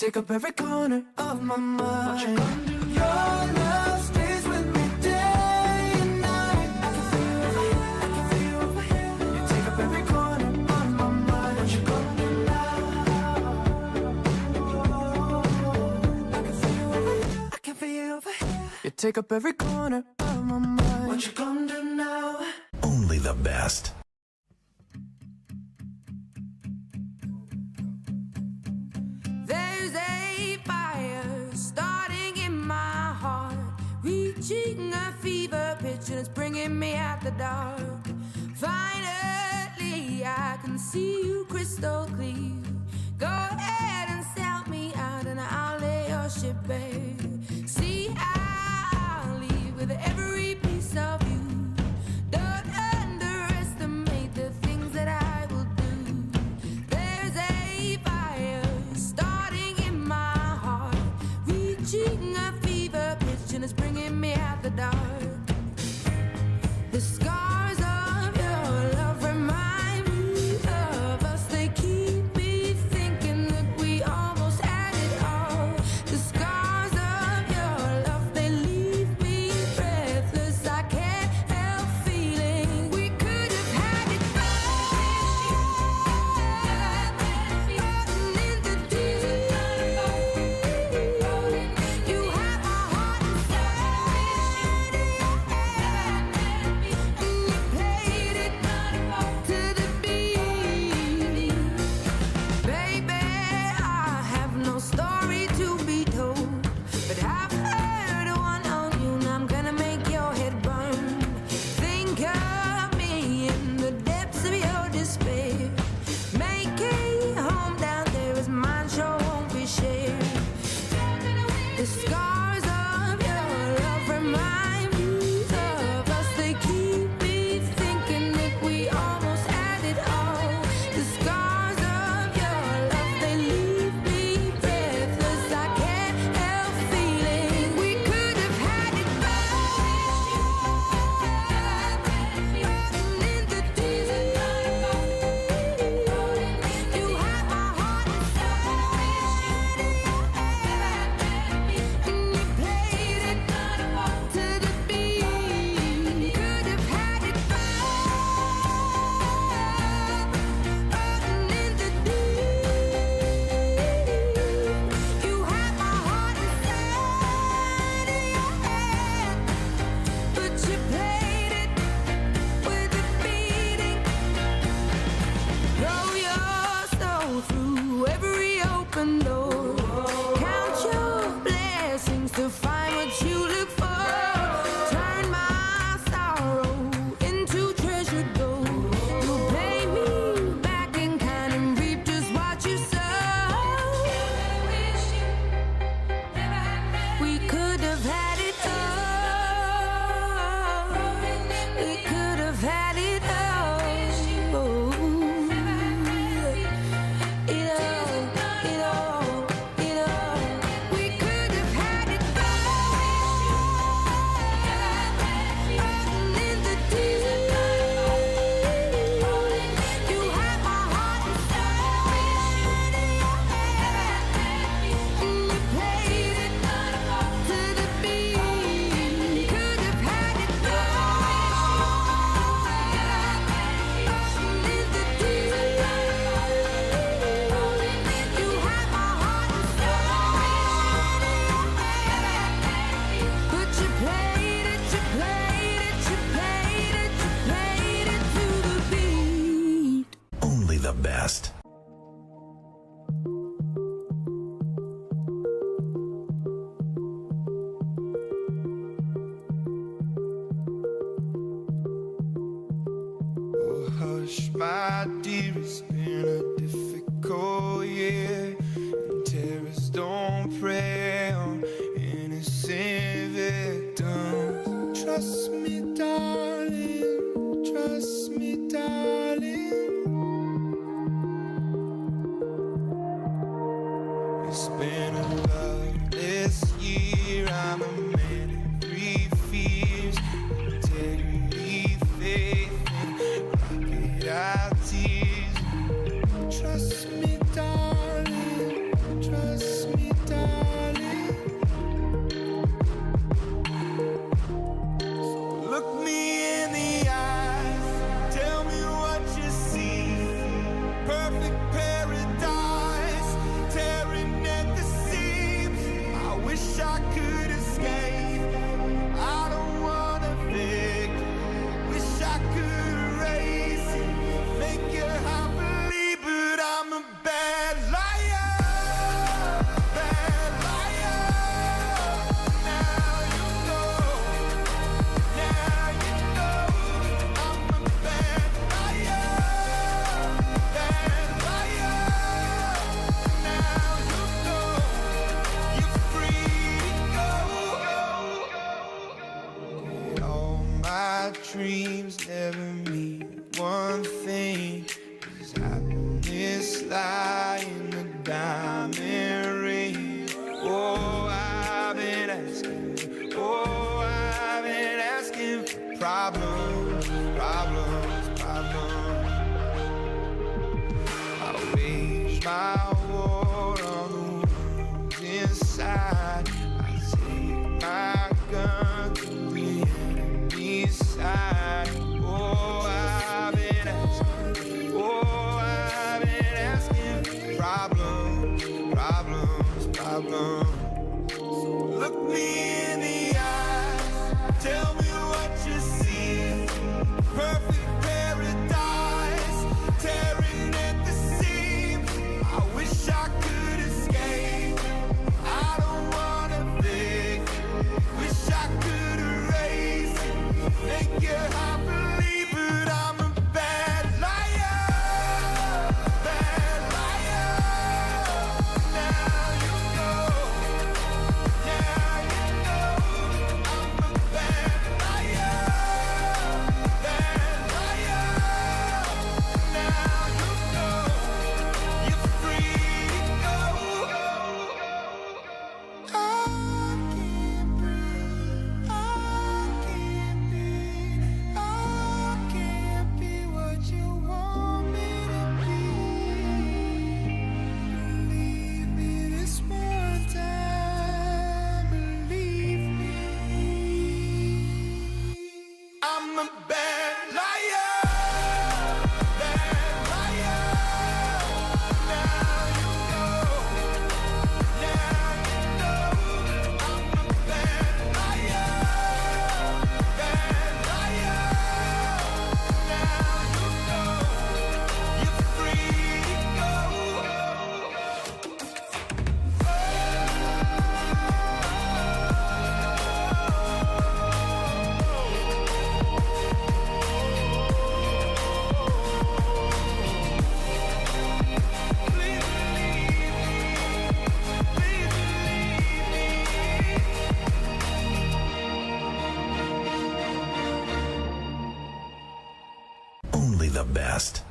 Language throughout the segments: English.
take up every corner of my mind. What you gonna do? Your love stays with me day and night. I can feel you over here, I can feel you over here. You take up every corner of my mind. What you gonna do now? I can feel you over here, I can feel you over here. You take up every corner of my mind. What you gonna do now? Only the best. There's a fire starting in my heart, reaching a fever pitch and it's bringing me out the dark. Finally, I can see you crystal clear. Go ahead and sell me out and I'll lay your ship bare. See, I'll leave with every piece of you. Don't underestimate the things that I will do. There's a fire starting in my heart, reaching a fever pitch and it's bringing me out the dark. The scars of your love remind me of us. They keep me thinking that we almost had it all. The scars of your love, they leave me breathless. I can't help feeling we could have had it all. In the deep, you have my heart inside, and you played it to the beat. Baby, I have no story to be told, but I've heard one on you and I'm gonna make your head burn. Think of me in the depths of your despair. Make a home down there as mine sure won't be shared. The scars of your love remind me of us. They keep me thinking that we almost had it all. The scars of your love, they leave me breathless. I can't help feeling we could have had it all. In the deep, you have my heart inside, and you played it to the beat. Could have had it all. In the deep, you have my heart inside of your hand, but you played it with a beating. Throw your soul through every open door. Count your blessings to find what you look for. Turn my sorrow into treasured gold. You'll pay me back in kind and reap just what you sow. We could have had it all. We could have had it all. It all. We could have had it all. In the deep, you have my heart inside, and you played it to the beat. Could have had it all. In the deep, you have my heart inside, but you played it to the beat. Only the best. Oh, hush, my dear, it's been a difficult year, and terrorists don't prey on innocent victims. Trust me, darling, trust me, darling. It's been a loveless year. I'm a man in three fears: integrity, faith, and crocodile tears. Trust me, darling, trust me. dreams never mean one thing. 'Cause happiness lie in the diamond ring. Oh, I've been asking. Oh, I've been asking for problems, problems, problems. I wage my war on the ones inside. I take my gun to the enemy's side. Oh, I've been asking. Oh, I've been asking for problems, problems, problems. Look me in the eyes, tell me what you see. Perfect paradise, tearing at the seams. I wish I could escape. I don't wanna think. Wish I could erase it, make your heart believe, but I'm a bad liar, bad liar. Now you know. Now you know I'm a bad liar, bad liar. Now you know you're free to go. I can't breathe, I can't be, I can't be what you want me to be. Believe me this one time, believe me. I'm a bad liar, bad liar. Now you know, now you know. I'm a bad liar, bad liar. Now you know you're free to go. Please believe me, please believe me. Only the best.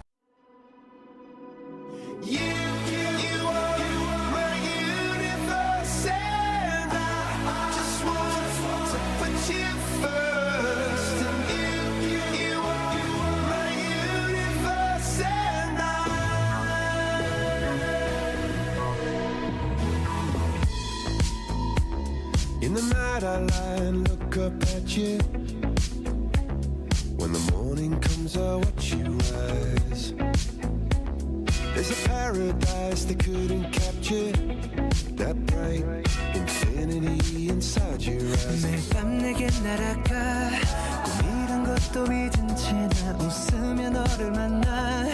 You are my universe, and I just want to put you first. And you are my universe, and in the night I lie and look up at you. When the morning comes, I watch you rise. There's a paradise they couldn't capture, that bright infinity inside your eyes. 매일 밤 내게 날아가 꿈이란 것도 잊은 채 나 웃으며 너를 만나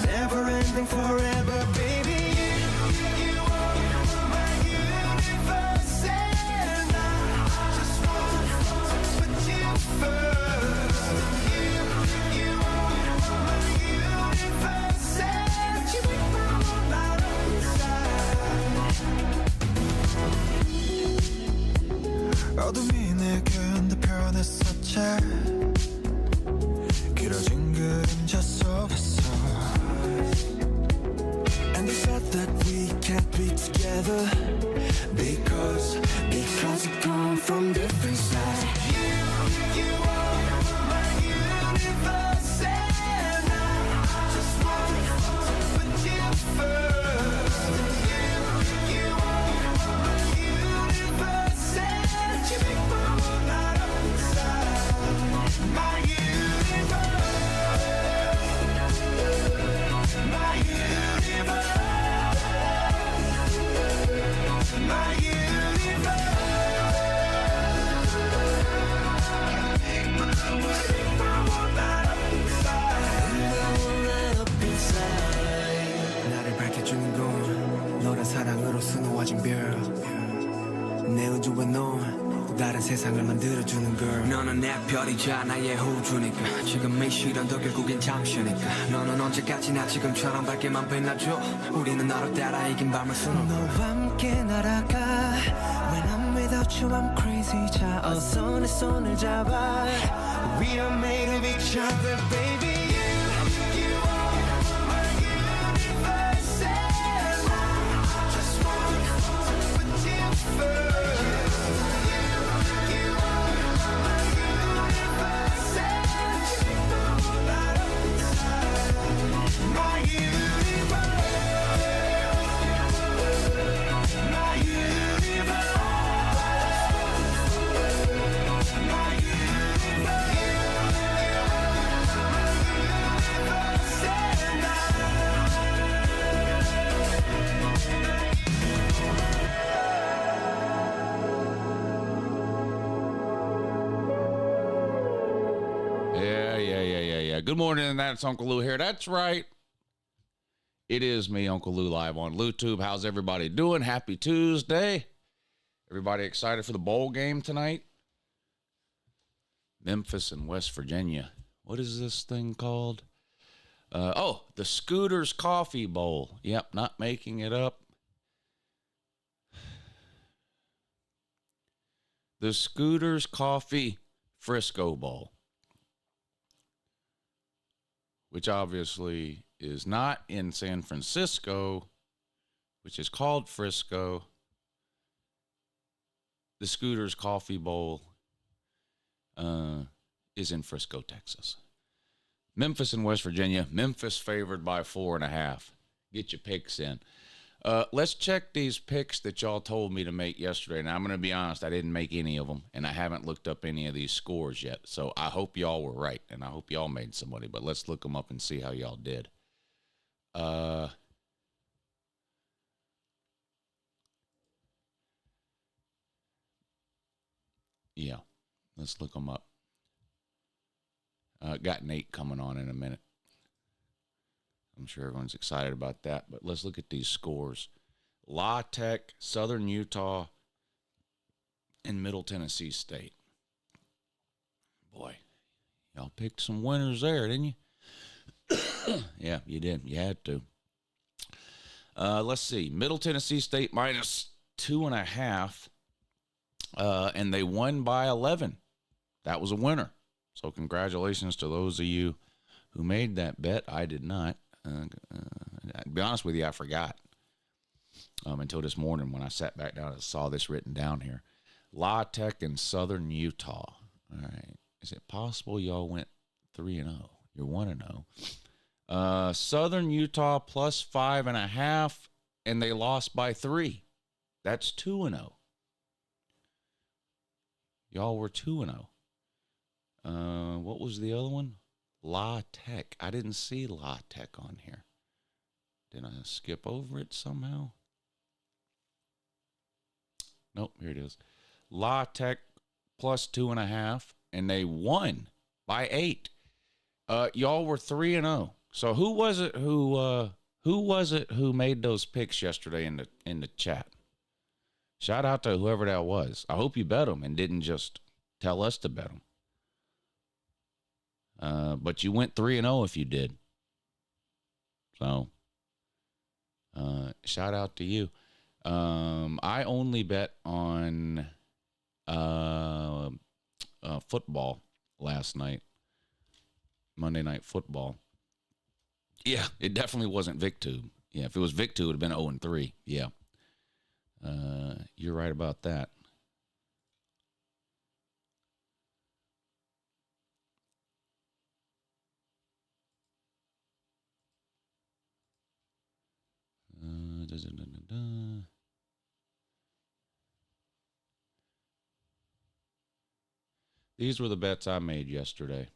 Never ending forever baby You are my universe and I just want to put you first You are my universe and you make my world light up inside 어둠이 내게 흔들편했었지 길어진 그림자 속에서 And they said that we can't be together Because we come from different sides You are my universe And I just want to put you first You are my universe And you make my world light up inside My universe My universe My universe 나를 밝혀주는 건 너란 사랑으로 수놓아진 별내 우주에 넌 또 다른 세상을 만들어주는 걸 너는 내 별이자 나의 호주니까 지금 이 시련도 결국엔 잠시니까 너는 언제까지나 지금처럼 밝게만 빛나줘 우리는 너를 따라 이긴 밤을 수놓아 너와 함께 날아가 When I'm without you I'm crazy 자 어서 내 손을 잡아 We are made of each other, baby. You are my universe, and I just want to put you first. You are my universe, and you know that up inside. My universe, my universe, my universe. Yeah. Good morning, and that's Uncle Lou here. That's right. It is me, Uncle Lou, live on LoutubeHere. How's everybody doing? Happy Tuesday. Everybody excited for the bowl game tonight? Memphis and West Virginia. What is this thing called? The Scooters Coffee Bowl. Yep, not making it up. The Scooters Coffee Frisco Bowl, which obviously is not in San Francisco, which is called Frisco. The Scooters Coffee Bowl is in Frisco, Texas. Memphis and West Virginia. Memphis favored by 4.5. Get your picks in. Let's check these picks that y'all told me to make yesterday. Now, I'm going to be honest, I didn't make any of them, and I haven't looked up any of these scores yet. So I hope y'all were right, and I hope y'all made some money. But let's look them up and see how y'all did. Yeah, let's look them up. Got Nate coming on in a minute. I'm sure everyone's excited about that, but let's look at these scores. La Tech, Southern Utah, and Middle Tennessee State. Boy, y'all picked some winners there, didn't you? Yeah, you did. You had to. Let's see. Middle Tennessee State minus 2.5, and they won by 11. That was a winner. So congratulations to those of you who made that bet. I did not. To be honest with you, I forgot until this morning when I sat back down and saw this written down here. La Tech and Southern Utah. All right. Is it possible y'all went 3-0? You're 1-0. Southern Utah plus 5.5, and they lost by 3. That's 2-0. Y'all were 2-0. What was the other one? La Tech. I didn't see La Tech on here. Did I skip over it somehow? Nope, here it is. La Tech plus 2.5, and they won by 8. Y'all were 3-0. So who was it who made those picks yesterday in the chat? Shout out to whoever that was. I hope you bet them and didn't just tell us to bet them. But you went 3-0 if you did. So, shout out to you. I only bet on football last night, Monday Night Football. Yeah, it definitely wasn't VicTube. Yeah, if it was VicTube, it would have been 0-3. Yeah, you're right about that. These were the bets I made yesterday.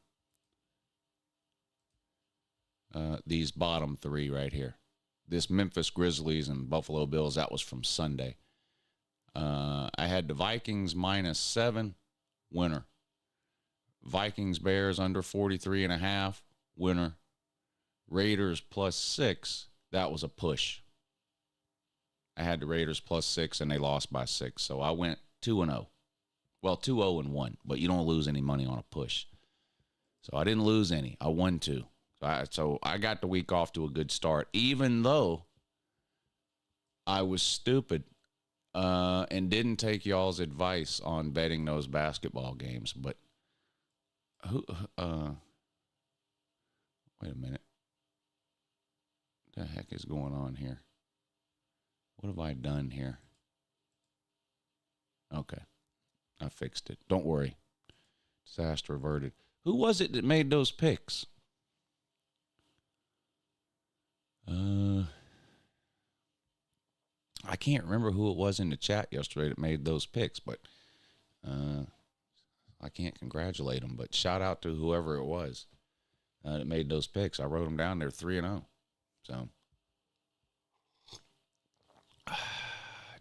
These bottom 3 right here. This Memphis Grizzlies and Buffalo Bills, that was from Sunday. I had the Vikings minus 7, winner. Vikings Bears under 43.5, winner. Raiders plus 6, that was a push. I had the Raiders plus 6, and they lost by 6. So I went 2-0. Well, 2-0-1, but you don't lose any money on a push. So I didn't lose any. I won 2. So I got the week off to a good start, even though I was stupid and didn't take y'all's advice on betting those basketball games. But who? Wait a minute. What the heck is going on here? What have I done here? Okay, I fixed it. Don't worry. Disaster averted. Who was it that made those picks? I can't remember who it was in the chat yesterday that made those picks, but I can't congratulate them. But shout out to whoever it was that made those picks. I wrote them down. They're 3-0. So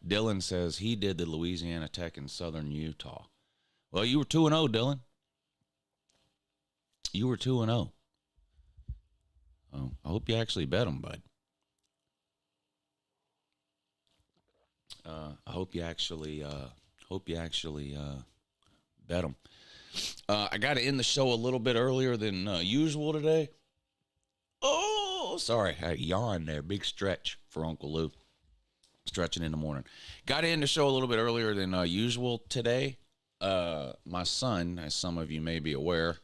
Dylan says he did the Louisiana Tech and Southern Utah. Well, you were 2-0, Dylan. You were 2-0. Oh, I hope you actually bet them, bud. I hope you actually bet them. I got to end the show a little bit earlier than usual today. Oh, sorry, I yawned there. Big stretch for Uncle Lou. Stretching in the morning. Got to end the show a little bit earlier than usual today. My son, as some of you may be aware,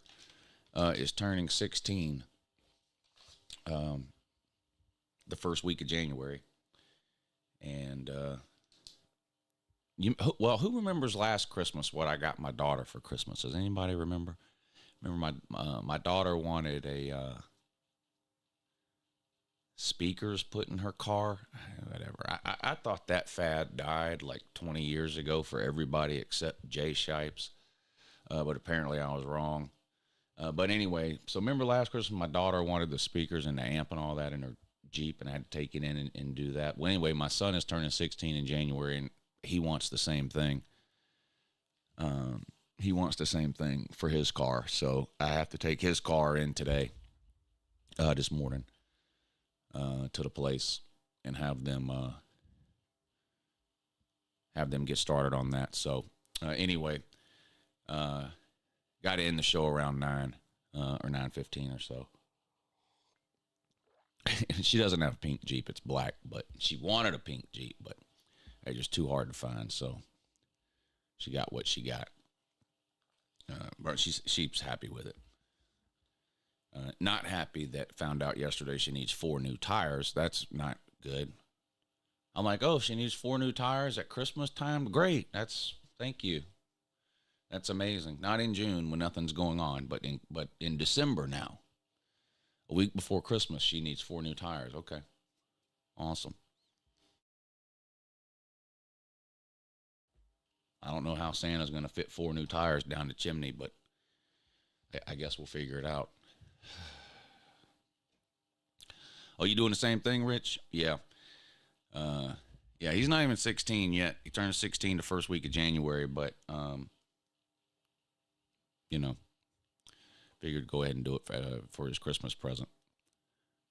is turning 16 the first week of January. And who remembers last Christmas what I got my daughter for Christmas? Does anybody remember? Remember my daughter wanted a speakers put in her car. Whatever. I thought that fad died like 20 years ago for everybody except Jay Shipes. But apparently I was wrong. But anyway, so remember last Christmas my daughter wanted the speakers and the amp and all that in her Jeep, and I had to take it in and do that. Well, anyway, my son is turning 16 in January, and he wants the same thing. He wants the same thing for his car, so I have to take his car in today, this morning, to the place and have them get started on that. So anyway, got to end the show around 9 or 9:15 or so. She doesn't have a pink Jeep. It's black, but she wanted a pink Jeep, but they're just too hard to find. So she got what she got. But she's happy with it. Not happy that found out yesterday she needs 4 new tires. That's not good. I'm like, oh, she needs 4 new tires at Christmas time? Great. Thank you. That's amazing. Not in June when nothing's going on, but in December now. A week before Christmas, she needs 4 new tires. Okay. Awesome. I don't know how Santa's going to fit 4 new tires down the chimney, but I guess we'll figure it out. Oh, you doing the same thing, Rich? Yeah. Yeah, he's not even 16 yet. He turns 16 the first week of January, but, figured go ahead and do it for his Christmas present.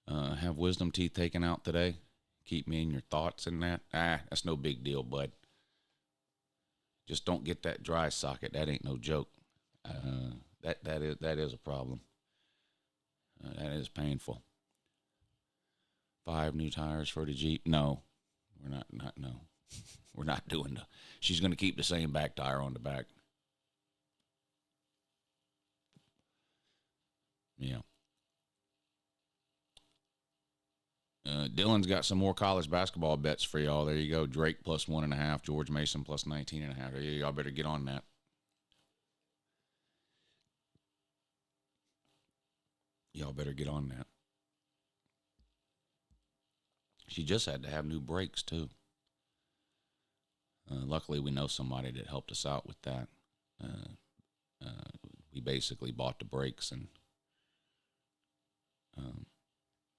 Have wisdom teeth taken out today. Keep me in your thoughts and that. That's no big deal, bud. Just don't get that dry socket. That ain't no joke. That is a problem. That is painful. 5 new tires for the Jeep. No, we're not. No, we're not doing the. She's going to keep the same back tire on the back. Yeah. Dylan's got some more college basketball bets for y'all. There you go. Drake plus 1.5. George Mason plus 19.5. Y'all better get on that. Y'all better get on that. She just had to have new brakes, too. Luckily, we know somebody that helped us out with that. We basically bought the brakes and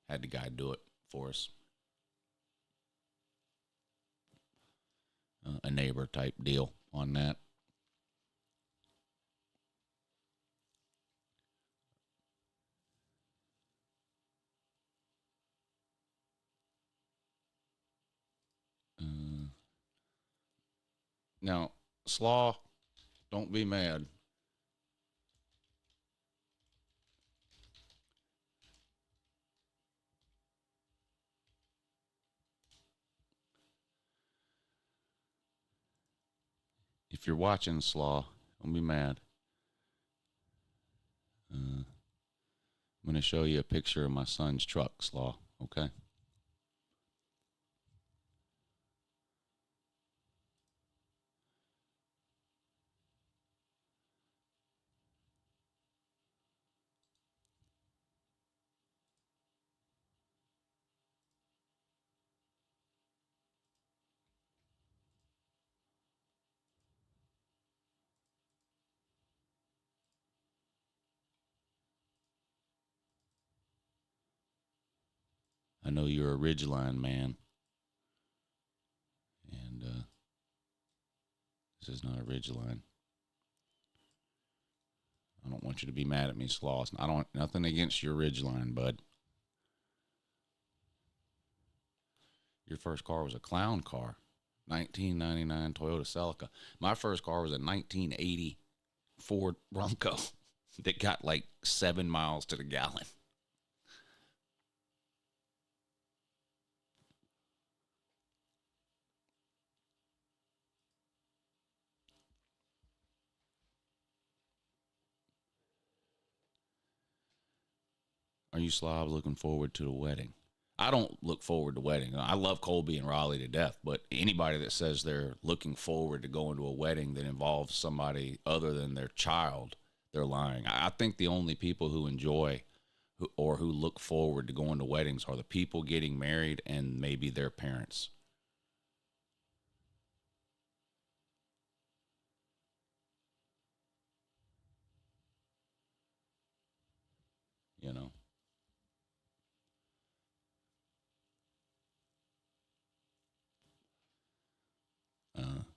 had the guy do it for us. A neighbor type deal on that. Now, Slaw, don't be mad. If you're watching, Slaw, don't be mad. I'm going to show you a picture of my son's truck, Slaw, okay? I know you're a Ridgeline man, and this is not a Ridgeline. I don't want you to be mad at me, Sloss. I don't, nothing against your Ridgeline, bud. Your first car was a clown car, 1999 Toyota Celica. My first car was a 1980 Ford Bronco that got like 7 miles to the gallon. Are you slobs looking forward to the wedding? I don't look forward to wedding. I love Colby and Raleigh to death, but anybody that says they're looking forward to going to a wedding that involves somebody other than their child, they're lying. I think the only people who enjoy or who look forward to going to weddings are the people getting married and maybe their parents. You know?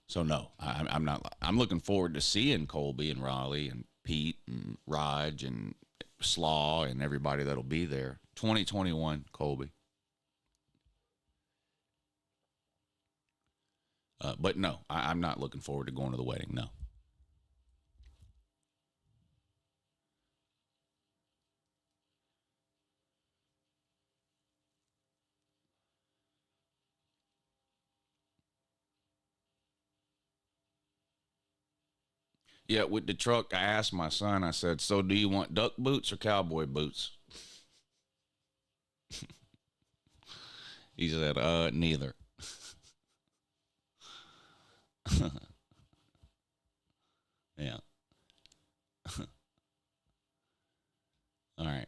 So no, I'm not. I'm looking forward to seeing Colby and Raleigh and Pete and Raj and Slaw and everybody that'll be there. 2021, Colby. But no, I'm not looking forward to going to the wedding. No. Yeah, with the truck, I asked my son, I said, so do you want duck boots or cowboy boots? He said, neither. Yeah. All right.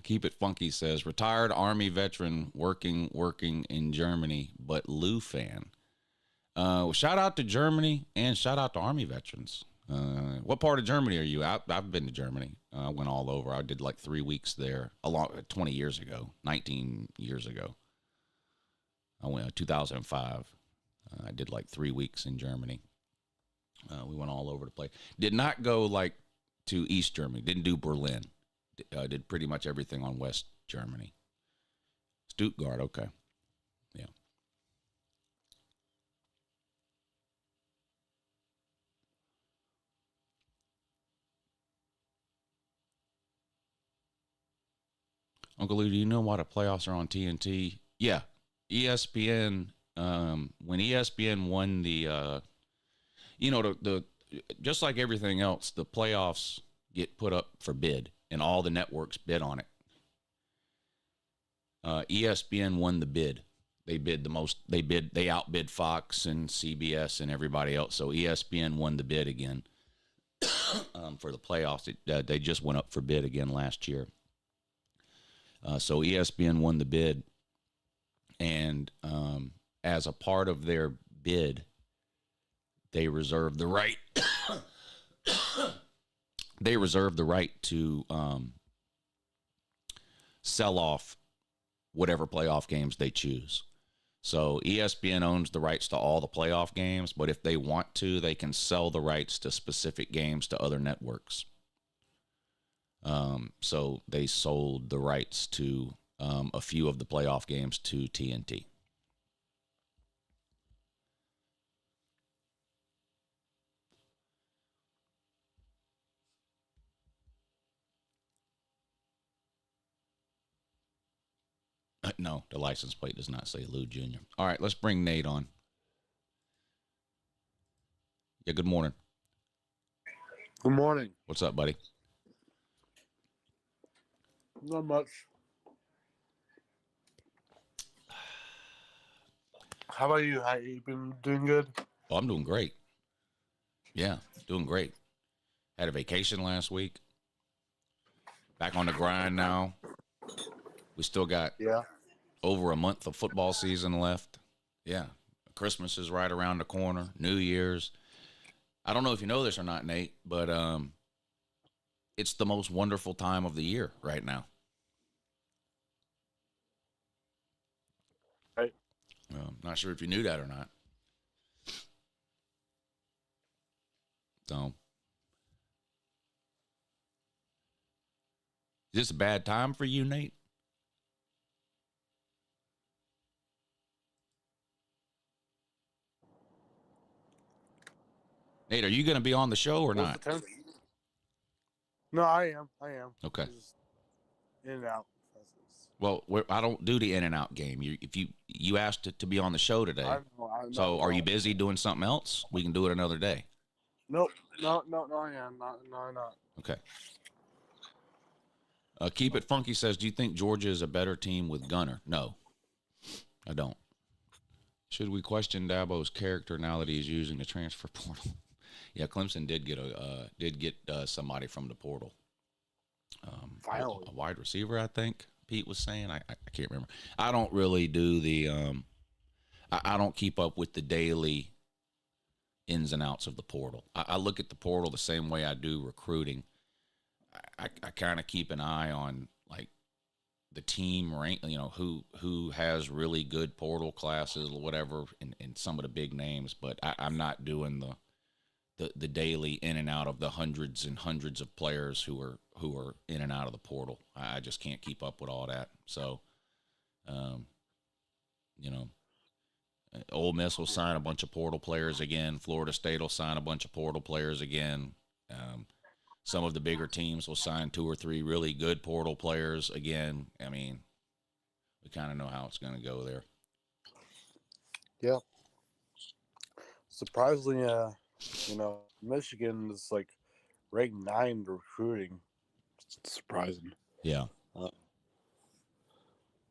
Keep It Funky says, retired Army veteran working in Germany, but Lou fan. Well, shout out to Germany and shout out to Army veterans. What part of Germany are you? I've been to Germany. I went all over. I did like 3 weeks there 20 years ago, 19 years ago. I went 2005. I did like 3 weeks in Germany. We went all over the place. Did not go like to East Germany. Didn't do Berlin. Did pretty much everything on West Germany. Stuttgart, okay. Yeah. Uncle Lou, do you know why the playoffs are on TNT? Yeah. ESPN, when ESPN won the, the just like everything else, the playoffs get put up for bid and all the networks bid on it. ESPN won the bid. They bid the most, they outbid Fox and CBS and everybody else. So ESPN won the bid again for the playoffs. They just went up for bid again last year. So ESPN won the bid, and as a part of their bid, they reserved the right. They reserved the right to sell off whatever playoff games they choose. So ESPN owns the rights to all the playoff games, but if they want to, they can sell the rights to specific games to other networks. So they sold the rights to a few of the playoff games to TNT. No, the license plate does not say Lou Jr. All right, let's bring Nate on. Yeah, good morning. Good morning. What's up, buddy? Not much. How about you? How you been doing good? Oh, I'm doing great. Yeah, doing great. Had a vacation last week. Back on the grind now. We still got Yeah. over a month of football season left. Yeah. Christmas is right around the corner. New Year's. I don't know if you know this or not, Nate, but it's the most wonderful time of the year right now. Right. Not sure if you knew that or not. So, is this a bad time for you, Nate? Nate, are you going to be on the show or What's not? the 10th? No, I am. Okay. Just in and out. Well, I don't do the in and out game. If you asked to be on the show today, I know. so are you busy doing something else? We can do it another day. Nope. No, I am not. No, I'm not. Okay. Keep It Funky says, do you think Georgia is a better team with Gunner? No, I don't. Should we question Dabo's character now that he's using the transfer portal? Yeah, Clemson did get somebody from the portal. Finally. A wide receiver, I think Pete was saying. I can't remember. I don't really do the I don't keep up with the daily ins and outs of the portal. I look at the portal the same way I do recruiting. I kind of keep an eye on like the team rank, who has really good portal classes or whatever, and some of the big names. But I'm not doing the daily in and out of the hundreds and hundreds of players who are in and out of the portal. I just can't keep up with all that. So, Ole Miss will sign a bunch of portal players again. Florida State will sign a bunch of portal players again. Some of the bigger teams will sign 2 or 3 really good portal players again. I mean, we kind of know how it's going to go there. Yeah. Surprisingly, Michigan is like ranked 9 recruiting. It's surprising. Yeah.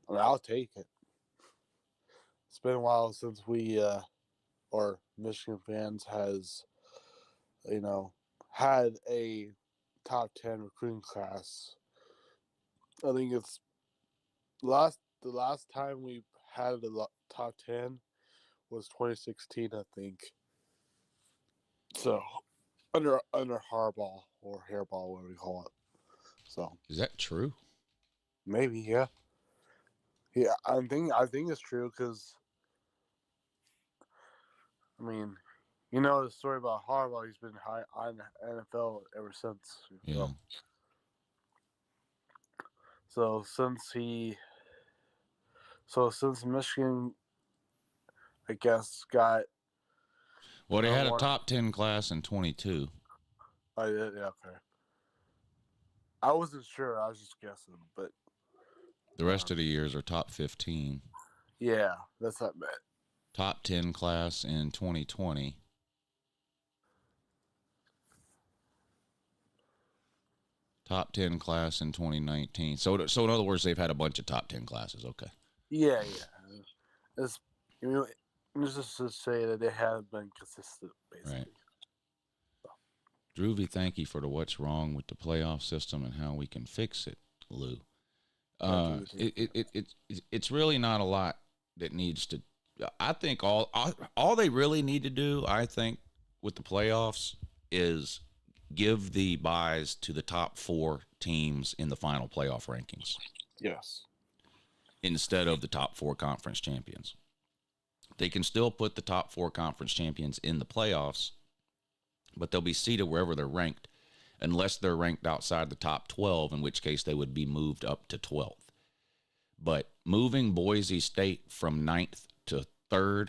I'll take it. It's been a while since we, or Michigan fans, has, had a top 10 recruiting class. I think it's the last time we had a top 10 was 2016, I think. So under Harbaugh or Hairball, whatever you call it. So Is that true? maybe, yeah. Yeah, I think it's true because, I mean, the story about Harbaugh. He's been high on NFL ever since. Yeah. So since Michigan, I guess, got. Well, they had a top 10 class in 22. I did, yeah, okay. I wasn't sure. I was just guessing, but The rest of the years are top 15. yeah, that's not bad. Top 10 class in 2020. Top 10 class in 2019. So in other words, they've had a bunch of top 10 classes. Okay. Yeah. It's just to say that they have been consistent, basically. Right. Droovy, thank you for the what's wrong with the playoff system and how we can fix it, Lou. It's really not a lot that needs to. I think all they really need to do, I think, with the playoffs is give the buys to the top 4 teams in the final playoff rankings. Yes. Instead of the top 4 conference champions. They can still put the top 4 conference champions in the playoffs, but they'll be seated wherever they're ranked, unless they're ranked outside the top 12, in which case they would be moved up to 12th. But moving Boise State from 9th to 3rd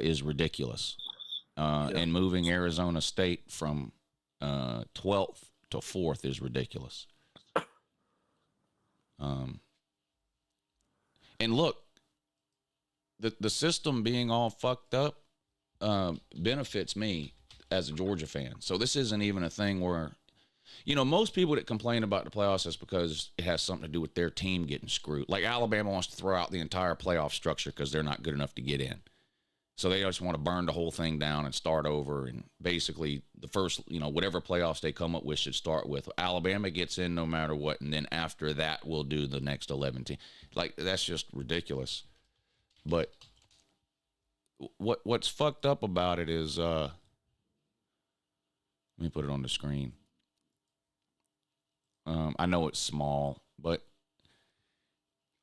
is ridiculous. And moving Arizona State from 12th to 4th is ridiculous. And look, the system being all fucked up benefits me as a Georgia fan. So this isn't even a thing where You know, most people that complain about the playoffs is because it has something to do with their team getting screwed. Like Alabama wants to throw out the entire playoff structure because they're not good enough to get in. So they just want to burn the whole thing down and start over. And basically the first, whatever playoffs they come up with should start with. Alabama gets in no matter what. And then after that, we'll do the next 11 teams. Like, that's just ridiculous. But what's fucked up about it is, let me put it on the screen. I know it's small, but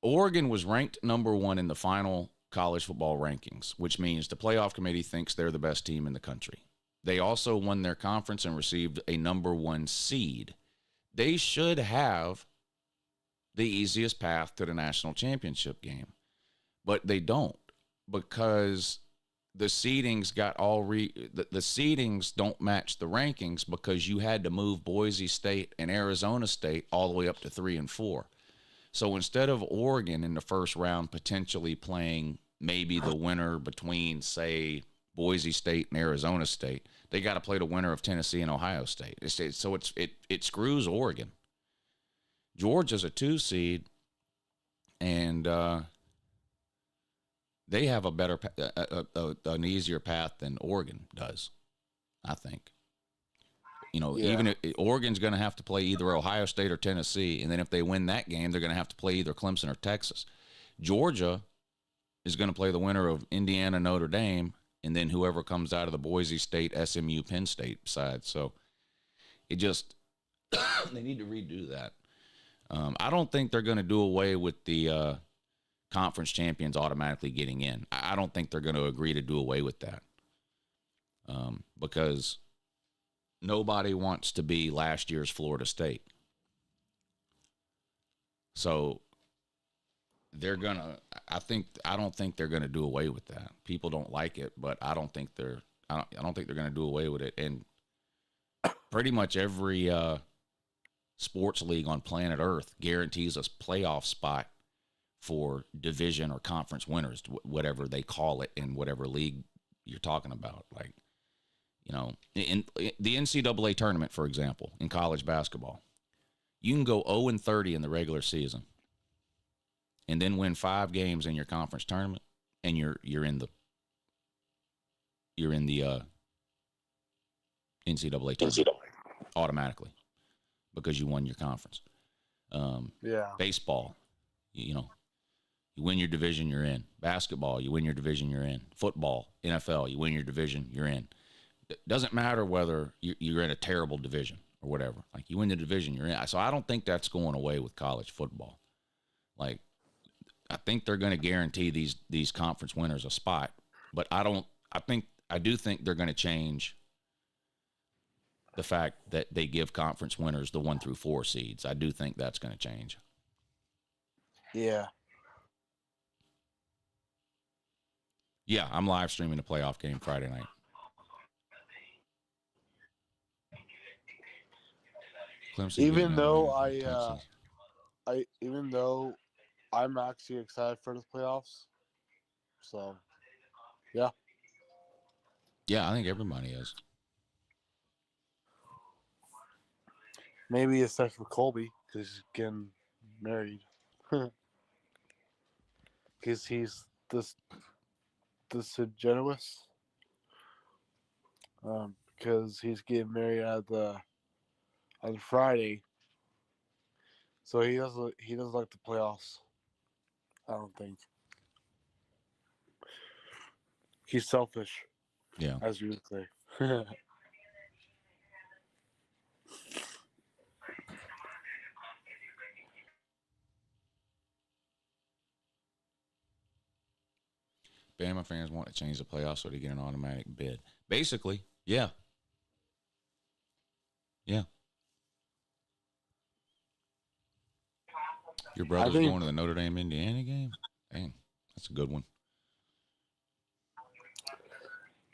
Oregon was ranked number 1 in the final college football rankings, which means the playoff committee thinks they're the best team in the country. They also won their conference and received a number 1 seed. They should have the easiest path to the national championship game, but they don't, because the seedings got the seedings don't match the rankings, because you had to move Boise State and Arizona State all the way up to 3 and 4. So instead of Oregon in the first round potentially playing maybe the winner between, say, Boise State and Arizona State, they got to play the winner of Tennessee and Ohio State. So it screws Oregon. Georgia's a 2 seed, and they have a better, an easier path than Oregon does, I think. Even if Oregon's going to have to play either Ohio State or Tennessee, and then if they win that game, they're going to have to play either Clemson or Texas. Georgia is going to play the winner of Indiana, Notre Dame, and then whoever comes out of the Boise State, SMU, Penn State side. So it just they need to redo that. I don't think they're going to do away with the conference champions automatically getting in. I don't think they're going to agree to do away with that, because nobody wants to be last year's Florida State. So they're going to, I don't think they're going to do away with that. People don't like it, but I don't think they're going to do away with it. And pretty much every sports league on planet Earth guarantees a playoff spot for division or conference winners, whatever they call it in whatever league you're talking about. Like, in the NCAA tournament, for example, in college basketball, you can go 0-30 in the regular season and then win 5 games in your conference tournament, and you're in the NCAA tournament automatically, because you won your conference. Baseball, you win your division, you're in. Basketball, you win your division, you're in. Football, NFL, you win your division, you're in. It doesn't matter whether you're in a terrible division or whatever. Like, you win the division, you're in. So I don't think that's going away with college football. Like, I think they're going to guarantee these conference winners a spot, but I do think they're going to change the fact that they give conference winners the 1 through 4 seeds. I do think that's going to change. Yeah. Yeah, I'm live streaming the playoff game Friday night. Clemson Even though Texas. even though I'm actually excited for the playoffs. So, yeah. Yeah, I think everybody is. Maybe except for Colby, because he's getting married. Because he's this generous. Because he's getting married on Friday. So he doesn't like the playoffs. I don't think. He's selfish. Yeah. As you would say. Bama fans want to change the playoffs so they get an automatic bid. Basically, yeah. Yeah. Your brother's going to the Notre Dame Indiana game? Dang, that's a good one.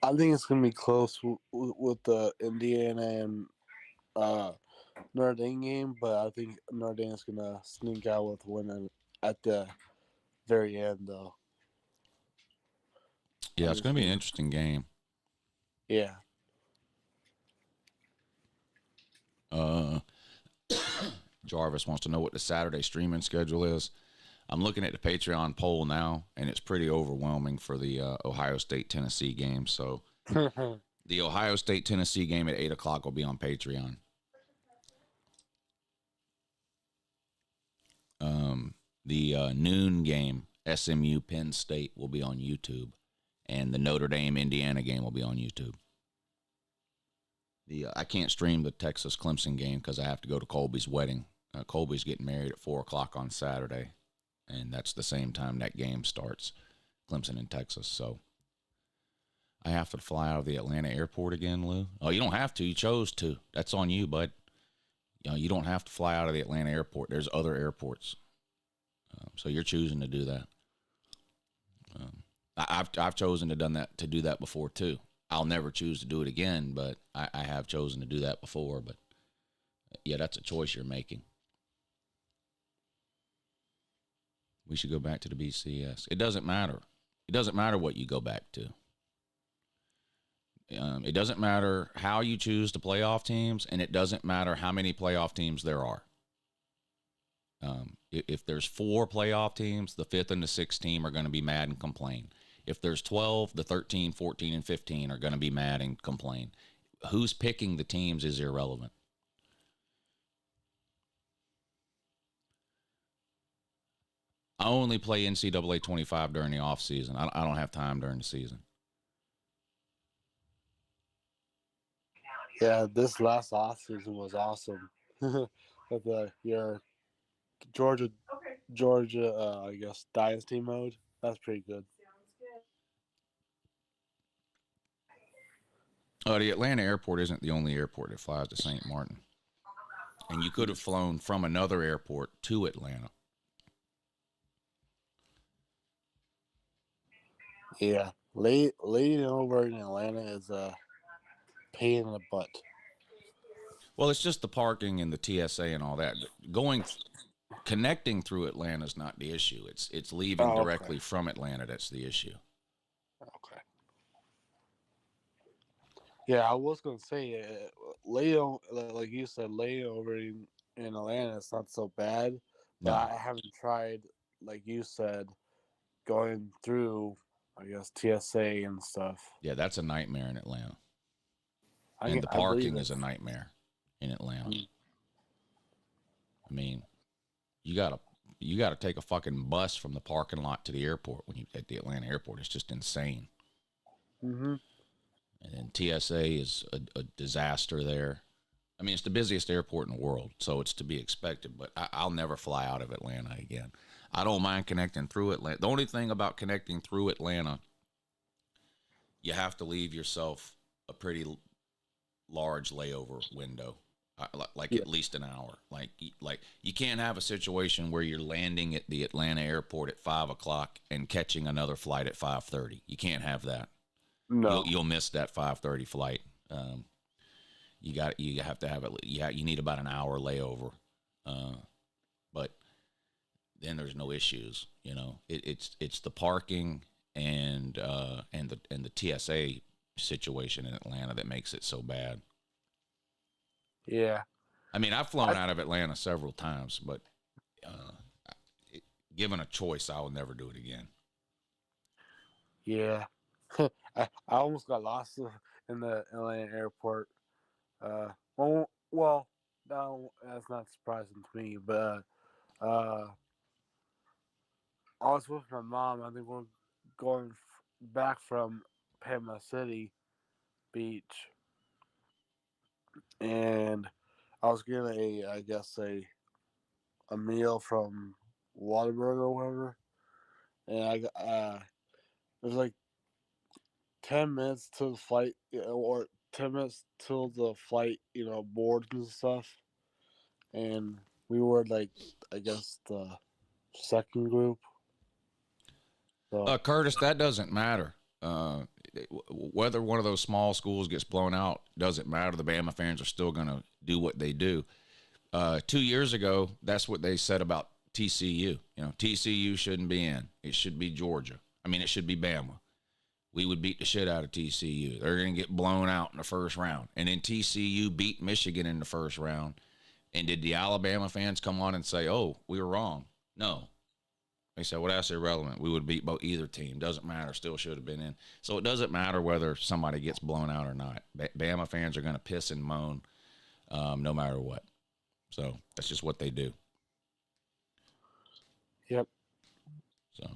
I think it's going to be close with the Indiana and Notre Dame game, but I think Notre Dame is going to sneak out with a win at the very end, though. Yeah, it's going to be an interesting game. Yeah. Jarvis wants to know what the Saturday streaming schedule is. I'm looking at the Patreon poll now, and it's pretty overwhelming for the Ohio State-Tennessee game. So the Ohio State-Tennessee game at 8 o'clock will be on Patreon. The noon game, SMU Penn State, will be on YouTube, and the Notre Dame Indiana game will be on YouTube. I can't stream the Texas Clemson game because I have to go to Colby's wedding. Colby's getting married at 4 o'clock on Saturday, and that's the same time that game starts, Clemson in Texas. So I have to fly out of the Atlanta airport again, Lou. Oh, you don't have to. You chose to. That's on you, bud. You don't have to fly out of the Atlanta airport. There's other airports. So you're choosing to do that. I've chosen to do that before too. I'll never choose to do it again, but I have chosen to do that before. But yeah, that's a choice you're making. We should go back to the BCS. It doesn't matter. It doesn't matter what you go back to. It doesn't matter how you choose the playoff teams, and it doesn't matter how many playoff teams there are. If there's 4 playoff teams, the 5th and the 6th team are going to be mad and complain. If there's 12, the 13, 14, and 15 are going to be mad and complain. Who's picking the teams is irrelevant. I only play NCAA 25 during the off season. I don't have time during the season. Yeah, this last off season was awesome. With your Georgia, I guess dynasty mode. That's pretty good. The Atlanta airport isn't the only airport that flies to St. Martin, and you could have flown from another airport to Atlanta. Yeah, laying over in Atlanta is a pain in the butt. Well, it's just the parking and the TSA and all that. Connecting through Atlanta is not the issue. It's leaving directly from Atlanta that's the issue. Okay. Yeah, I was gonna say, Leo, like you said, layover in Atlanta is not so bad, but No. I haven't tried, like you said, going through, I guess, TSA and stuff. Yeah, that's a nightmare in Atlanta. I And the believe parking it. is a nightmare in Atlanta. I mean, you gotta take a fucking bus from the parking lot to the airport when you at the Atlanta airport. It's just insane. Mm-hmm. And then TSA is a disaster there. I mean, it's the busiest airport in the world, so it's to be expected. But I'll never fly out of Atlanta again. I don't mind connecting through Atlanta. The only thing about connecting through Atlanta, you have to leave yourself a pretty large layover window, like at least an hour. Like you can't have a situation where you're landing at the Atlanta airport at 5 o'clock and catching another flight at 5:30. You can't have that. No. You'll miss that 5:30 flight. You have to have it. You need about an hour layover, but then there's no issues. You know, it's the parking and the TSA situation in Atlanta that makes it so bad. Yeah. I mean, I've flown out of Atlanta several times, but given a choice, I will never do it again. Yeah. I almost got lost in the Atlanta airport. Well, no, that's not surprising to me, but I was with my mom. I think we're going back from Panama City Beach, and I was getting a meal from Whataburger or whatever, and it was like 10 minutes to the flight, or 10 minutes till the flight, boards and stuff. And we were like, I guess, the second group. So, Curtis, that doesn't matter. Whether one of those small schools gets blown out doesn't matter. The Bama fans are still going to do what they do. 2 years ago, that's what they said about TCU. TCU shouldn't be in. It should be Georgia. I mean, it should be Bama. We would beat the shit out of TCU. They're going to get blown out in the first round. And then TCU beat Michigan in the first round. And did the Alabama fans come on and say, "Oh, we were wrong"? No. They said, "Well, that's irrelevant. We would beat either team. Doesn't matter. Still should have been in." So it doesn't matter whether somebody gets blown out or not. Bama fans are going to piss and moan no matter what. So that's just what they do. Yep. So.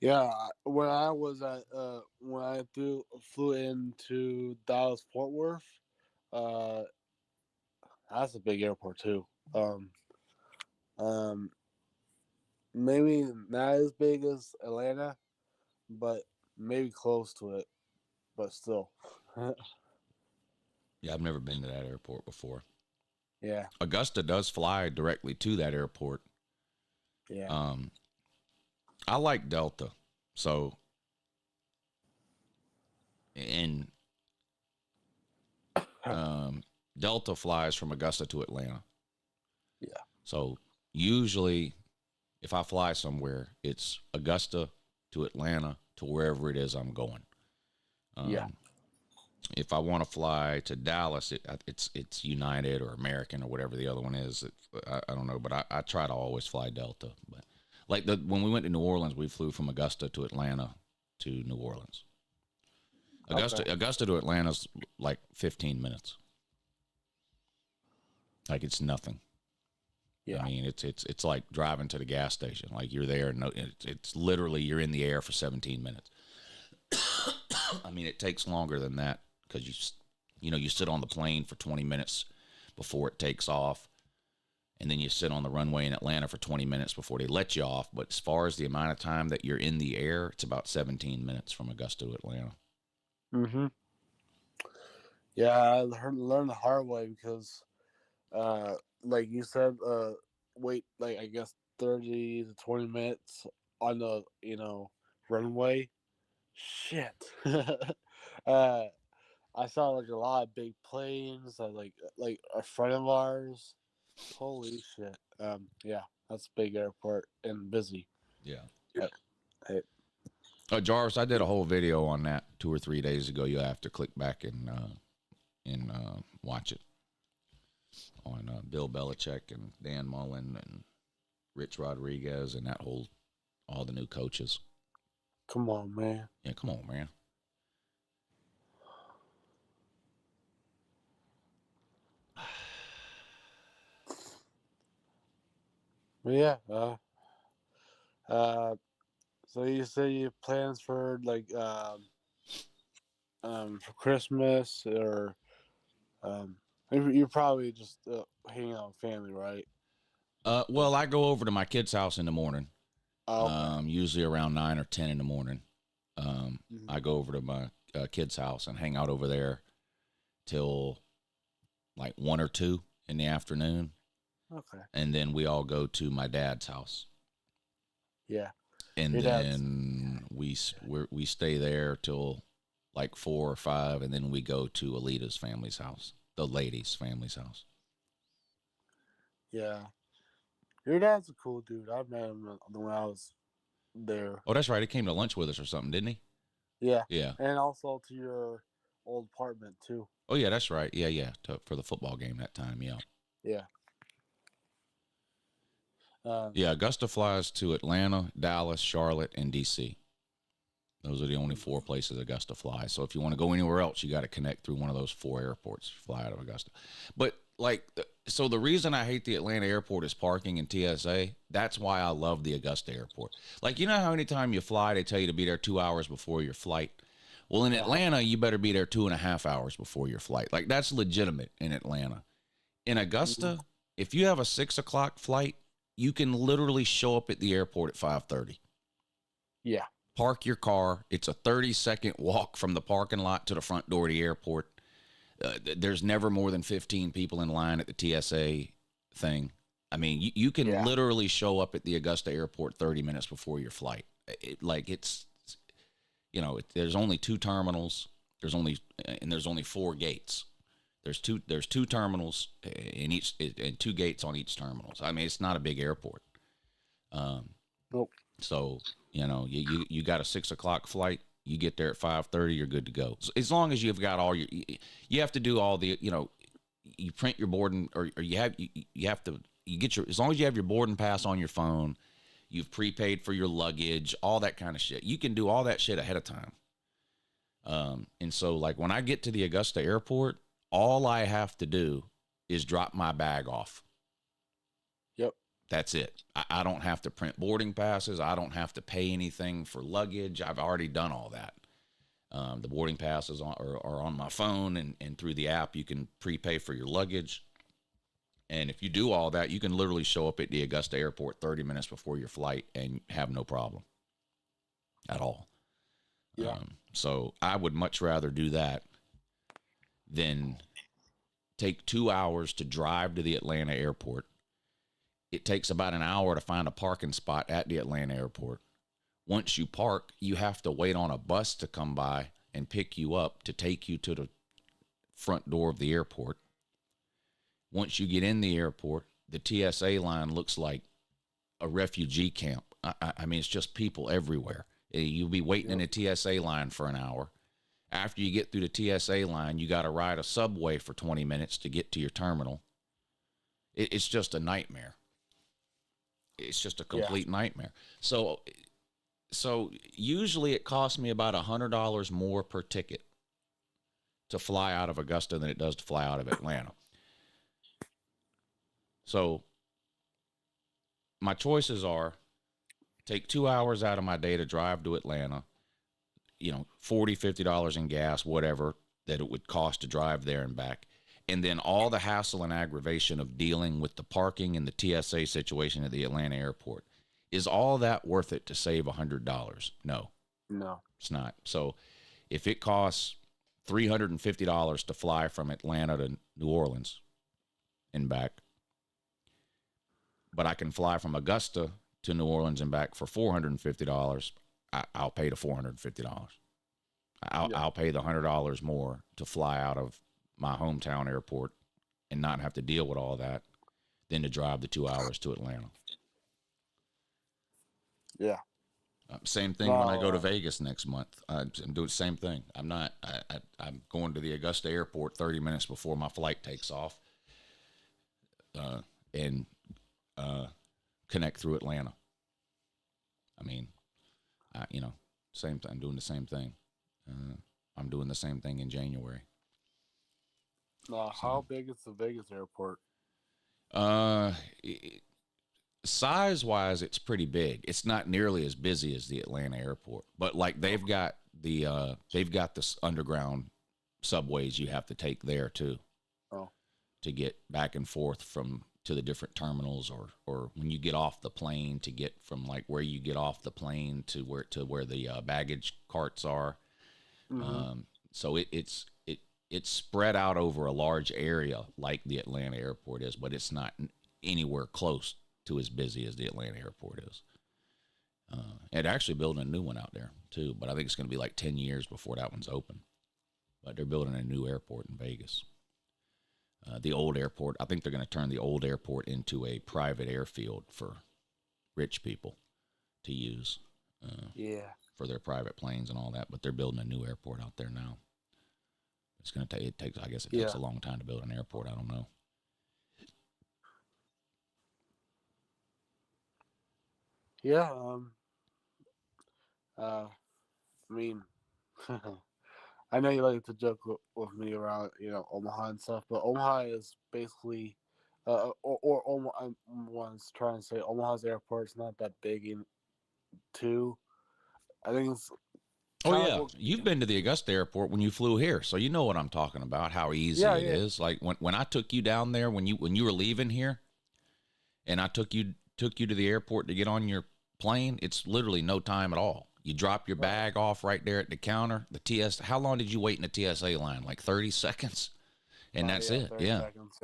When I was at when I flew into Dallas Fort Worth, uh, that's a big airport too. Um, maybe not as big as Atlanta, but maybe close to it. But still, Yeah, I've never been to that airport before. yeah, Augusta does fly directly to that airport. yeah, I like Delta, so and Delta flies from Augusta to Atlanta. yeah, So usually, if I fly somewhere, it's Augusta to Atlanta to wherever it is I'm going. yeah. If I want to fly to Dallas, it's United or American or whatever the other one is. I don't know, but I try to always fly Delta. But like when we went to New Orleans, we flew from Augusta to Atlanta to New Orleans. Augusta to Atlanta's like 15 minutes. Like it's nothing. Yeah. I mean, it's like driving to the gas station. Like you're there, no, it's literally you're in the air for 17 minutes. I mean, it takes longer than that because you sit on the plane for 20 minutes before it takes off, and then you sit on the runway in Atlanta for 20 minutes before they let you off. But as far as the amount of time that you're in the air, it's about 17 minutes from Augusta to Atlanta. Mm-hmm. Yeah, I learned the hard way because, like you said, wait, like I guess 30 to 20 minutes on the runway. Shit. I saw like a lot of big planes, like a friend of ours. Holy shit. Yeah, that's a big airport and busy. Yeah. Hey, Jarvis, I did a whole video on that 2 or 3 days ago. You'll have to click back and watch it on Bill Belichick and Dan Mullen and Rich Rodriguez and all the new coaches. come on, man. Yeah, come on, man. But yeah, so you say you have plans for for Christmas or you're probably just hanging out with family, right? Well, I go over to my kid's house in the morning. Oh, Usually around 9 or 10 in the morning. Mhm. I go over to my kid's house and hang out over there till like 1 or 2 in the afternoon. okay. And then we all go to my dad's house. Yeah. And Your dad's- then we stay there till like 4 or 5, and then we go to Alita's family's house, the ladies' family's house. Yeah. Your dad's a cool dude. I met him when I was there. Oh, that's right. He came to lunch with us or something, didn't he? Yeah. Yeah. And also to your old apartment too. Oh, yeah, that's right. Yeah. For the football game that time, yeah. Yeah. Yeah, Augusta flies to Atlanta, Dallas, Charlotte, and D.C. Those are the only 4 places Augusta flies. So if you want to go anywhere else, you got to connect through one of those 4 airports, fly out of Augusta. But, so the reason I hate the Atlanta airport is parking and TSA. That's why I love the Augusta airport. Like, you know how anytime you fly, they tell you to be there 2 hours before your flight? Well, in Atlanta, you better be there 2.5 hours before your flight. Like, that's legitimate in Atlanta. In Augusta, if you have a 6 o'clock flight, you can literally show up at the airport at 5:30. Yeah. Park your car. It's a 30-second walk from the parking lot to the front door of the airport. There's never more than 15 people in line at the TSA thing. I mean, you can literally show up at the Augusta airport 30 minutes before your flight. There's only 2 terminals. There's only 4 gates. There's two terminals in each, and 2 gates on each terminal. So, I mean, it's not a big airport. Nope. So, you got a 6 o'clock flight. You get there at 5:30. You're good to go. So as long as you've got all you have to do all the, you print your boarding, or you have to, as long as you have your boarding pass on your phone, you've prepaid for your luggage, all that kind of shit. You can do all that shit ahead of time. And so, like, when I get to the Augusta airport, all I have to do is drop my bag off. Yep. That's it. I don't have to print boarding passes. I don't have to pay anything for luggage. I've already done all that. The boarding passes are on my phone, and through the app, you can prepay for your luggage. And if you do all that, you can literally show up at the Augusta airport 30 minutes before your flight and have no problem at all. Yeah. So I would much rather do that than take 2 hours to drive to the Atlanta airport. It takes about an hour to find a parking spot at the Atlanta airport. Once you park, you have to wait on a bus to come by and pick you up to take you to the front door of the airport. Once you get in the airport, the TSA line looks like a refugee camp. I mean, it's just people everywhere. You'll be waiting in a TSA line for an hour. After you get through the TSA line, you got to ride a subway for 20 minutes to get to your terminal. It's just a nightmare. It's just a complete nightmare. So usually it costs me about $100 more per ticket to fly out of Augusta than it does to fly out of Atlanta. So my choices are take 2 hours out of my day to drive to Atlanta, $40, $50 in gas, whatever that it would cost to drive there and back. And then all the hassle and aggravation of dealing with the parking and the TSA situation at the Atlanta airport. Is all that worth it to save $100? No. No. It's not. So if it costs $350 to fly from Atlanta to New Orleans and back, but I can fly from Augusta to New Orleans and back for $450, I'll pay the $450. I'll pay the $100 more to fly out of my hometown airport and not have to deal with all that than to drive the 2 hours to Atlanta. Yeah. Same thing when I go to Vegas next month. I'm doing the same thing. I'm going to the Augusta airport 30 minutes before my flight takes off and connect through Atlanta. I mean, same thing. I'm doing the same thing. I'm doing the same thing in January. How big is the Vegas airport? Size-wise, it's pretty big. It's not nearly as busy as the Atlanta airport, but like they've got this underground subways you have to take there too, to get back and forth to the different terminals, or when you get off the plane to get from like where you get off the plane to where the baggage carts are. Mm-hmm. So it's spread out over a large area like the Atlanta airport is, but it's not anywhere close to as busy as the Atlanta airport is. And actually building a new one out there too, but I think it's going to be like 10 years before that one's open. But they're building a new airport in Vegas. The old airport, I think they're going to turn the old airport into a private airfield for rich people to use. For their private planes and all that, but they're building a new airport out there now. It's going to take, it takes a long time to build an airport. I don't know. Yeah. I mean, I know you like to joke with me around, Omaha and stuff, but Omaha is basically, or Omaha, I was trying to say Omaha's airport's not that big too. I think it's. You've been to the Augusta airport when you flew here, so you know what I'm talking about. How easy it is. Like when I took you down there when you were leaving here, and I took you to the airport to get on your plane. It's literally no time at all. You drop your bag off right there at the counter. How long did you wait in the TSA line? Like 30 seconds, and that's it. Yeah. Seconds,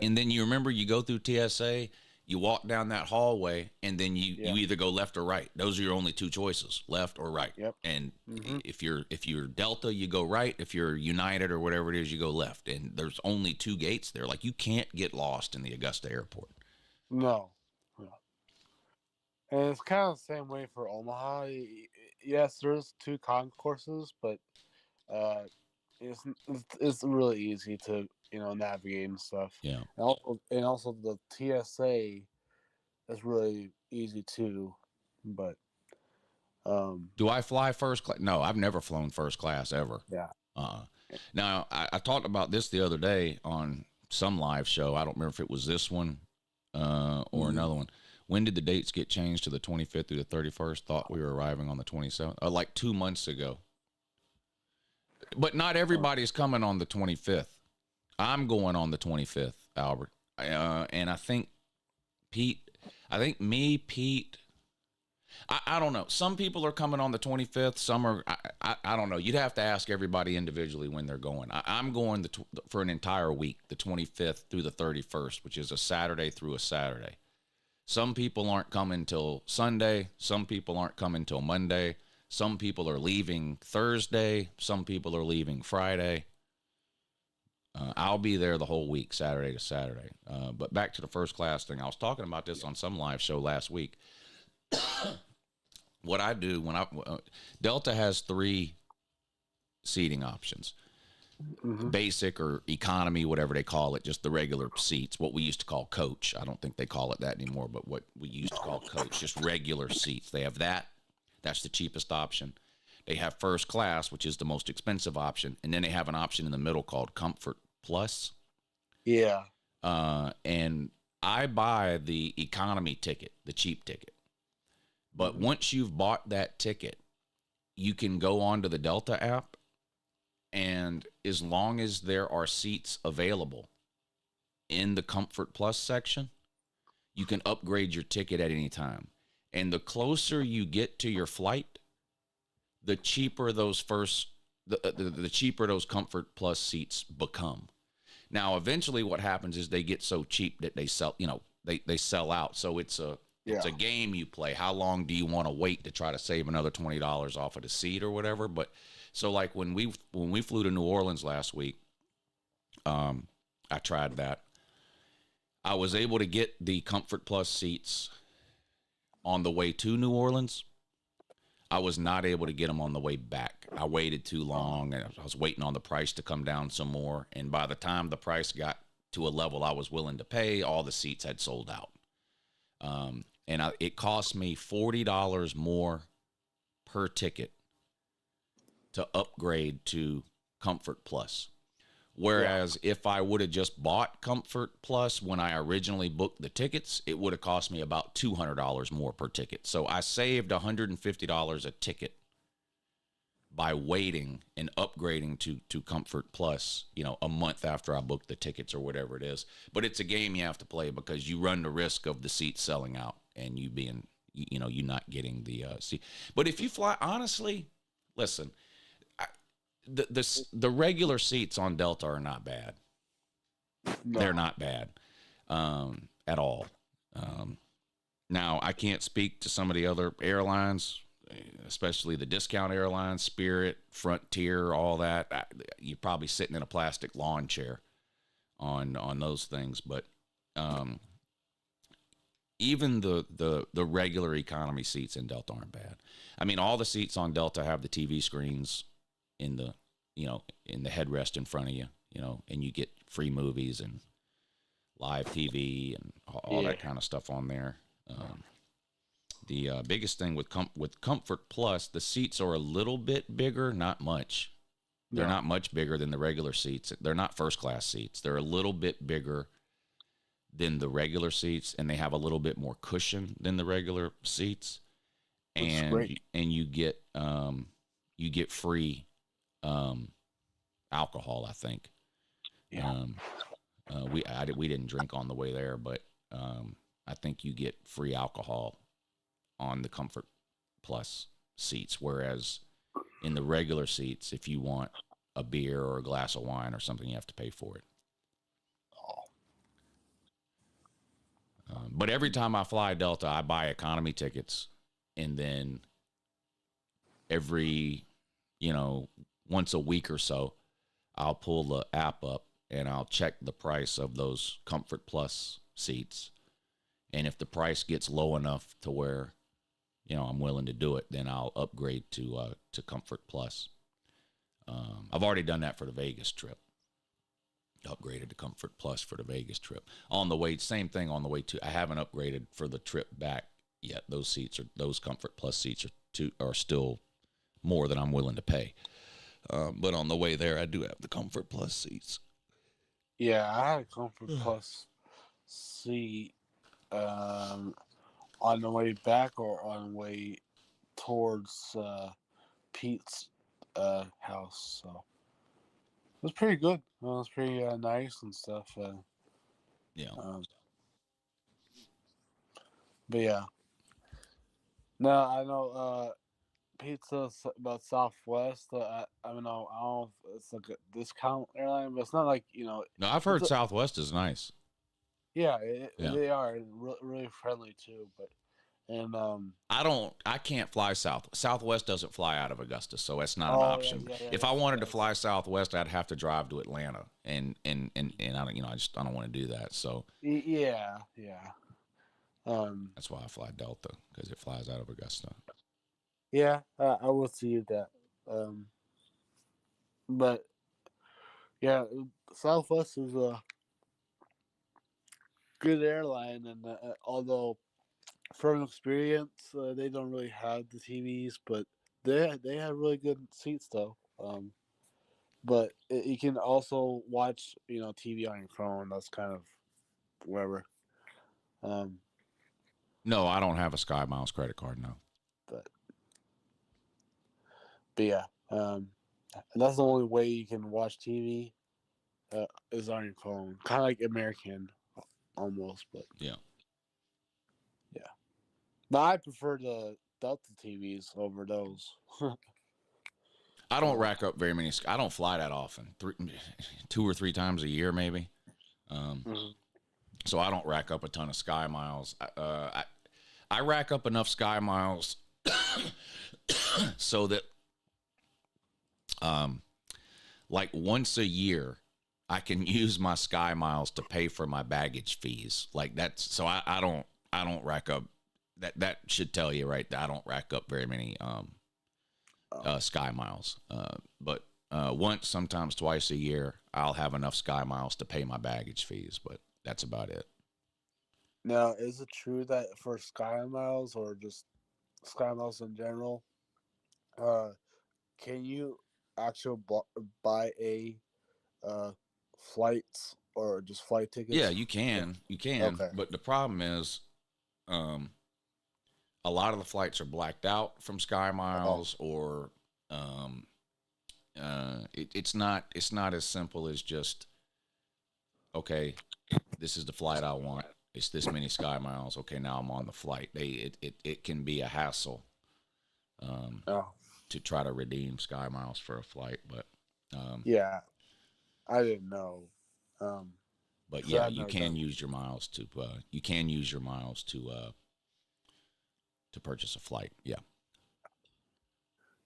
and then you remember you go through TSA. You walk down that hallway, and then you either go left or right. Those are your only two choices, left or right. Yep. And if you're Delta, you go right. If you're United or whatever it is, you go left. And there's only two gates there. Like, you can't get lost in the Augusta airport. No. And it's kind of the same way for Omaha. Yes, there's 2 concourses, but uh, it's really easy to navigate and stuff. Yeah. And also the TSA is really easy too. But Do I fly first class? No, I've never flown first class ever. yeah, Now, I talked about this the other day on some live show. I don't remember if it was this one or another one. When did the dates get changed to the 25th through the 31st? Thought we were arriving on the 27th, like 2 months ago. But not everybody's coming on the 25th. I'm going on the 25th, Albert. And I think Pete, Pete, I don't know. Some people are coming on the 25th. Some are, I don't know. You'd have to ask everybody individually when they're going. I'm going for an entire week, the 25th through the 31st, which is a Saturday through a Saturday. Some people aren't coming till Sunday. Some people aren't coming till Monday. Some people are leaving Thursday. Some people are leaving Friday. I'll be there the whole week, Saturday to Saturday. But back to the first class thing. I was talking about this on some live show last week. What I do when Delta has 3 seating options. Basic or economy, whatever they call it, just the regular seats, what we used to call coach. I don't think they call it that anymore, but what we used to call coach, just regular seats. They have that. That's the cheapest option. They have first class, which is the most expensive option, and then they have an option in the middle called Comfort Plus. yeah, And I buy the economy ticket, the cheap ticket. But once you've bought that ticket, you can go onto the Delta app, and as long as there are seats available in the Comfort Plus section, you can upgrade your ticket at any time. And the closer you get to your flight, the cheaper those the cheaper those Comfort Plus seats become. Now, eventually what happens is they get so cheap that they sell, they sell out. So it's a game you play. How long do you want to wait to try to save another $20 off of the seat or whatever? But so like when we flew to New Orleans last week, I tried that. I was able to get the Comfort Plus seats on the way to New Orleans. I was not able to get them on the way back. I waited too long, and I was waiting on the price to come down some more. And by the time the price got to a level I was willing to pay, all the seats had sold out. It cost me $40 more per ticket to upgrade to Comfort Plus. Whereas if I would have just bought Comfort Plus when I originally booked the tickets, it would have cost me about $200 more per ticket. So I saved $150 a ticket by waiting and upgrading to Comfort Plus, a month after I booked the tickets or whatever it is. But it's a game you have to play because you run the risk of the seats selling out and you being, you not getting the seat. But if you fly, honestly, listen, the regular seats on Delta are not bad. No. They're not bad at all. Now, I can't speak to some of the other airlines, especially the discount airlines, Spirit, Frontier, all that. You're probably sitting in a plastic lawn chair on those things. But even the regular economy seats in Delta aren't bad. I mean, all the seats on Delta have the TV screens in the headrest in front of you, and you get free movies and live TV and all that kind of stuff on there. The biggest thing with Comfort Plus, the seats are a little bit bigger, not much. They're not much bigger than the regular seats. They're not first class seats. They're a little bit bigger than the regular seats, and they have a little bit more cushion than the regular seats. And you get free alcohol, I think. Yeah. We didn't drink on the way there, but I think you get free alcohol on the Comfort Plus seats, whereas in the regular seats, if you want a beer or a glass of wine or something, you have to pay for it. But every time I fly Delta, I buy economy tickets, and then every, once a week or so, I'll pull the app up and I'll check the price of those Comfort Plus seats. And if the price gets low enough to where I'm willing to do it, then I'll upgrade to Comfort Plus. I've already done that for the Vegas trip. Upgraded to Comfort Plus for the Vegas trip. On the way, same thing on the way to. I haven't upgraded for the trip back yet. Those Comfort Plus seats are still more than I'm willing to pay. But on the way there, I do have the Comfort Plus seats. Yeah, I had a Comfort Plus seat on the way back or on the way towards Pete's house. So it was pretty good. It was pretty nice and stuff. Yeah. But yeah. No, I know pizza about Southwest. I don't know. I don't know if it's like a discount airline, but it's not like No, I've heard Southwest is nice. Yeah, Yeah. they are really friendly too. But I can't fly Southwest doesn't fly out of Augusta, so that's not an Oh, option. yeah, If I wanted to fly Southwest, I'd have to drive to Atlanta, and I don't, I don't want to do that. So yeah. that's why I fly Delta, because it flies out of Augusta. Yeah, I will see that. But yeah, Southwest is a good airline, and although from experience, they don't really have the TVs, but they have really good seats though. But you can also watch TV on your phone. That's kind of wherever. No, I don't have a Sky Miles credit card. No. But yeah, and that's the only way you can watch TV is on your phone, kind of like American, almost. But Yeah. but I prefer the Delta TVs over those. I don't rack up very many. I don't fly that often. 2 or 3 times a year, maybe. So I don't rack up a ton of Sky Miles. I rack up enough Sky Miles so that, like once a year, I can use my Sky Miles to pay for my baggage fees. Like that's so I don't rack up. That should tell you right. I don't rack up very many Sky Miles. But once, sometimes twice a year, I'll have enough Sky Miles to pay my baggage fees. But that's about it. Now, is it true that for Sky Miles or just Sky Miles in general, can you actually buy a flights or just flight tickets? Yeah, you can. You can. Okay. But the problem is, a lot of the flights are blacked out from Sky Miles, or it's not as simple as just, okay, this is the flight I want. It's this many Sky Miles. Okay, now I'm on the flight. It can be a hassle to try to redeem Sky Miles for a flight, but yeah, I didn't know. but So yeah, I've you never can done- use your miles to to purchase a flight. Yeah.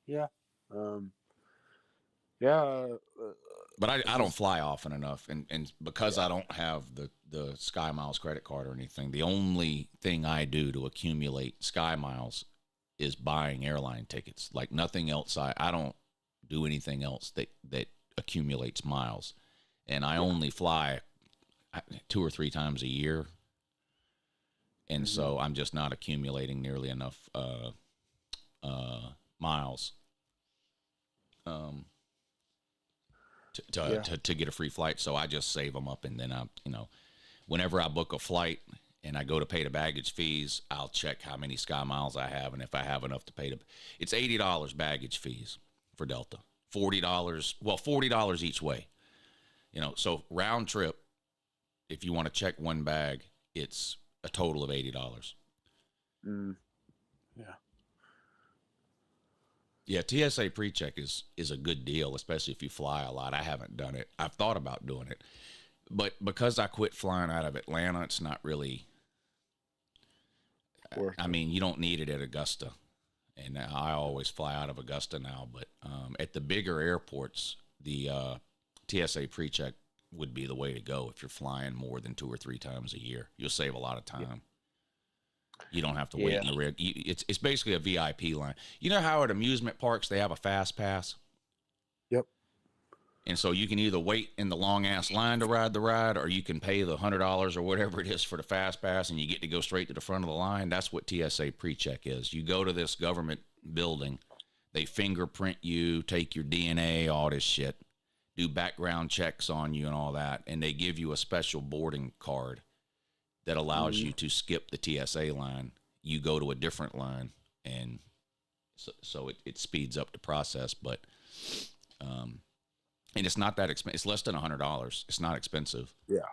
Yeah. Yeah. But I don't fly often enough, and because I don't have the Sky Miles credit card or anything, the only thing I do to accumulate Sky Miles is buying airline tickets. Like nothing else. I don't do anything else that accumulates miles, and I only fly 2 or 3 times a year, and so I'm just not accumulating nearly enough miles. To get a free flight, so I just save them up, and then whenever I book a flight and I go to pay the baggage fees, I'll check how many Sky Miles I have, and if I have enough to pay it's $80 baggage fees for Delta, $40 each way, so round trip, if you want to check one bag, it's a total of $80. Yeah. Yeah, TSA pre-check is a good deal, especially if you fly a lot. I haven't done it. I've thought about doing it. But because I quit flying out of Atlanta, it's not really... I mean, you don't need it at Augusta. And I always fly out of Augusta now. But at the bigger airports, the TSA pre-check would be the way to go if you're flying more than 2 or 3 times a year. You'll save a lot of time. You don't have to wait in the rig. It's basically a VIP line. You know how at amusement parks they have a fast pass? Yep. And so you can either wait in the long ass line to ride the ride, or you can pay the $100 or whatever it is for the fast pass, and you get to go straight to the front of the line. That's what TSA pre-check is. You go to this government building, they fingerprint you, take your DNA, all this shit, do background checks on you and all that, and they give you a special boarding card that allows you to skip the TSA line. You go to a different line, and so it speeds up the process. But and it's not that expensive. It's less than $100. It's not expensive. Yeah.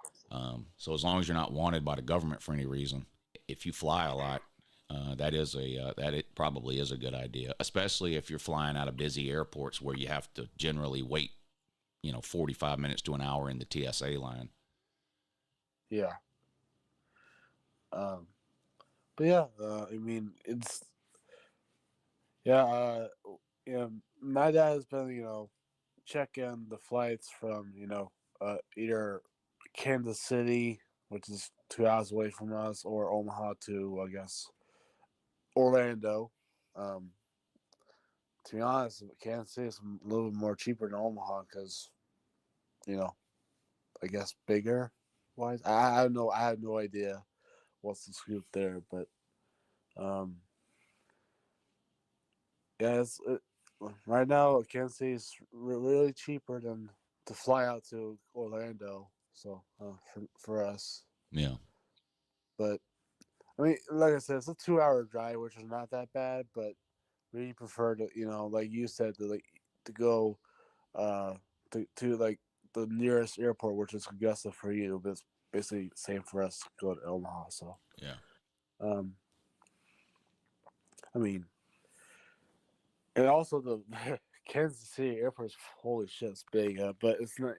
So as long as you're not wanted by the government for any reason, if you fly a lot, that it probably is a good idea, especially if you're flying out of busy airports where you have to generally wait, 45 minutes to an hour in the TSA line. Yeah. But yeah, I mean, it's my dad has been, checking the flights from, either Kansas City, which is 2 hours away from us, or Omaha to, I guess, Orlando. To be honest, Kansas City is a little bit more cheaper than Omaha because, I guess bigger wise. I have no idea what's the scoop there, but right now Kansas City is really cheaper than to fly out to Orlando. So for us, Yeah. but I mean, like I said, it's a 2 hour drive, which is not that bad. But we prefer to, like you said, to go to like the nearest airport, which is Augusta for you, but it's basically the same for us to go to Omaha. So Yeah. I mean, and also the Kansas City airport is, holy shit, it's big, but it's not,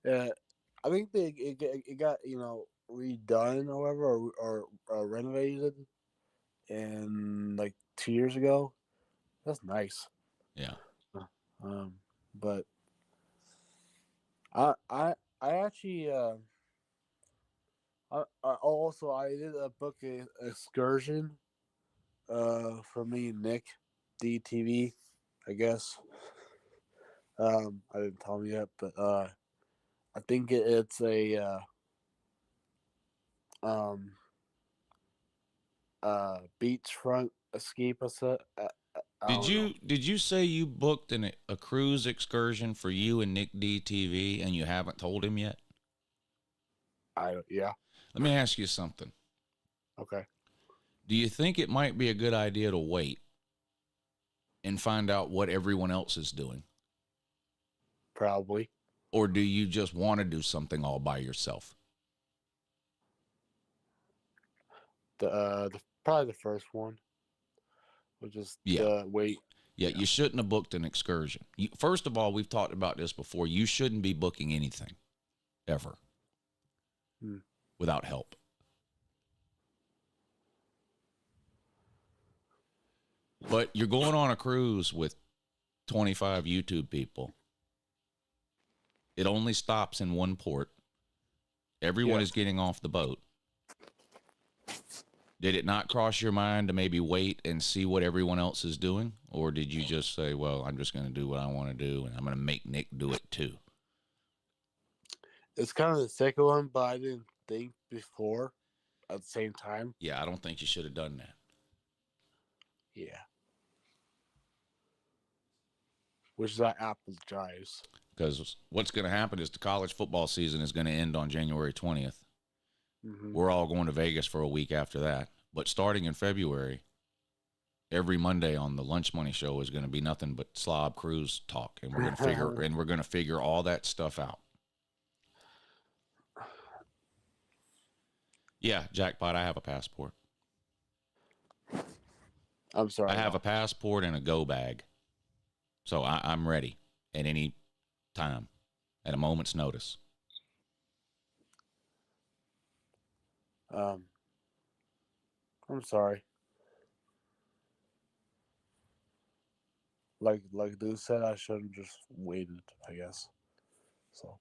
I think it got redone, however, or renovated, and like 2 years ago. That's nice. Yeah. But I actually I did a book excursion for me and Nick DTV, I guess. I didn't tell him yet, but I think it's a beachfront escape. Did you say you booked a cruise excursion for you and Nick DTV and you haven't told him yet? Yeah. Let me ask you something. Okay. Do you think it might be a good idea to wait and find out what everyone else is doing? Probably. Or do you just want to do something all by yourself? Probably the first one. We'll just wait. Yeah, you shouldn't have booked an excursion. First of all, we've talked about this before. You shouldn't be booking anything ever without help. But you're going on a cruise with 25 YouTube people. It only stops in one port. Everyone is getting off the boat. Did it not cross your mind to maybe wait and see what everyone else is doing? Or did you just say, well, I'm just going to do what I want to do, and I'm going to make Nick do it too? It's kind of the second one, but I didn't think before at the same time. Yeah, I don't think you should have done that. Yeah. Which is that Apple drives. Because what's going to happen is the college football season is going to end on January 20th. Mm-hmm. We're all going to Vegas for a week after that. But starting in February, every Monday on the Lunch Money Show is going to be nothing but slob cruise talk, and we're going to figure all that stuff out. Yeah, jackpot. I have a passport. I'm sorry. I have a passport and a go bag, so I'm ready at any time, at a moment's notice. I'm sorry. Like dude said, I should have just waited, I guess. So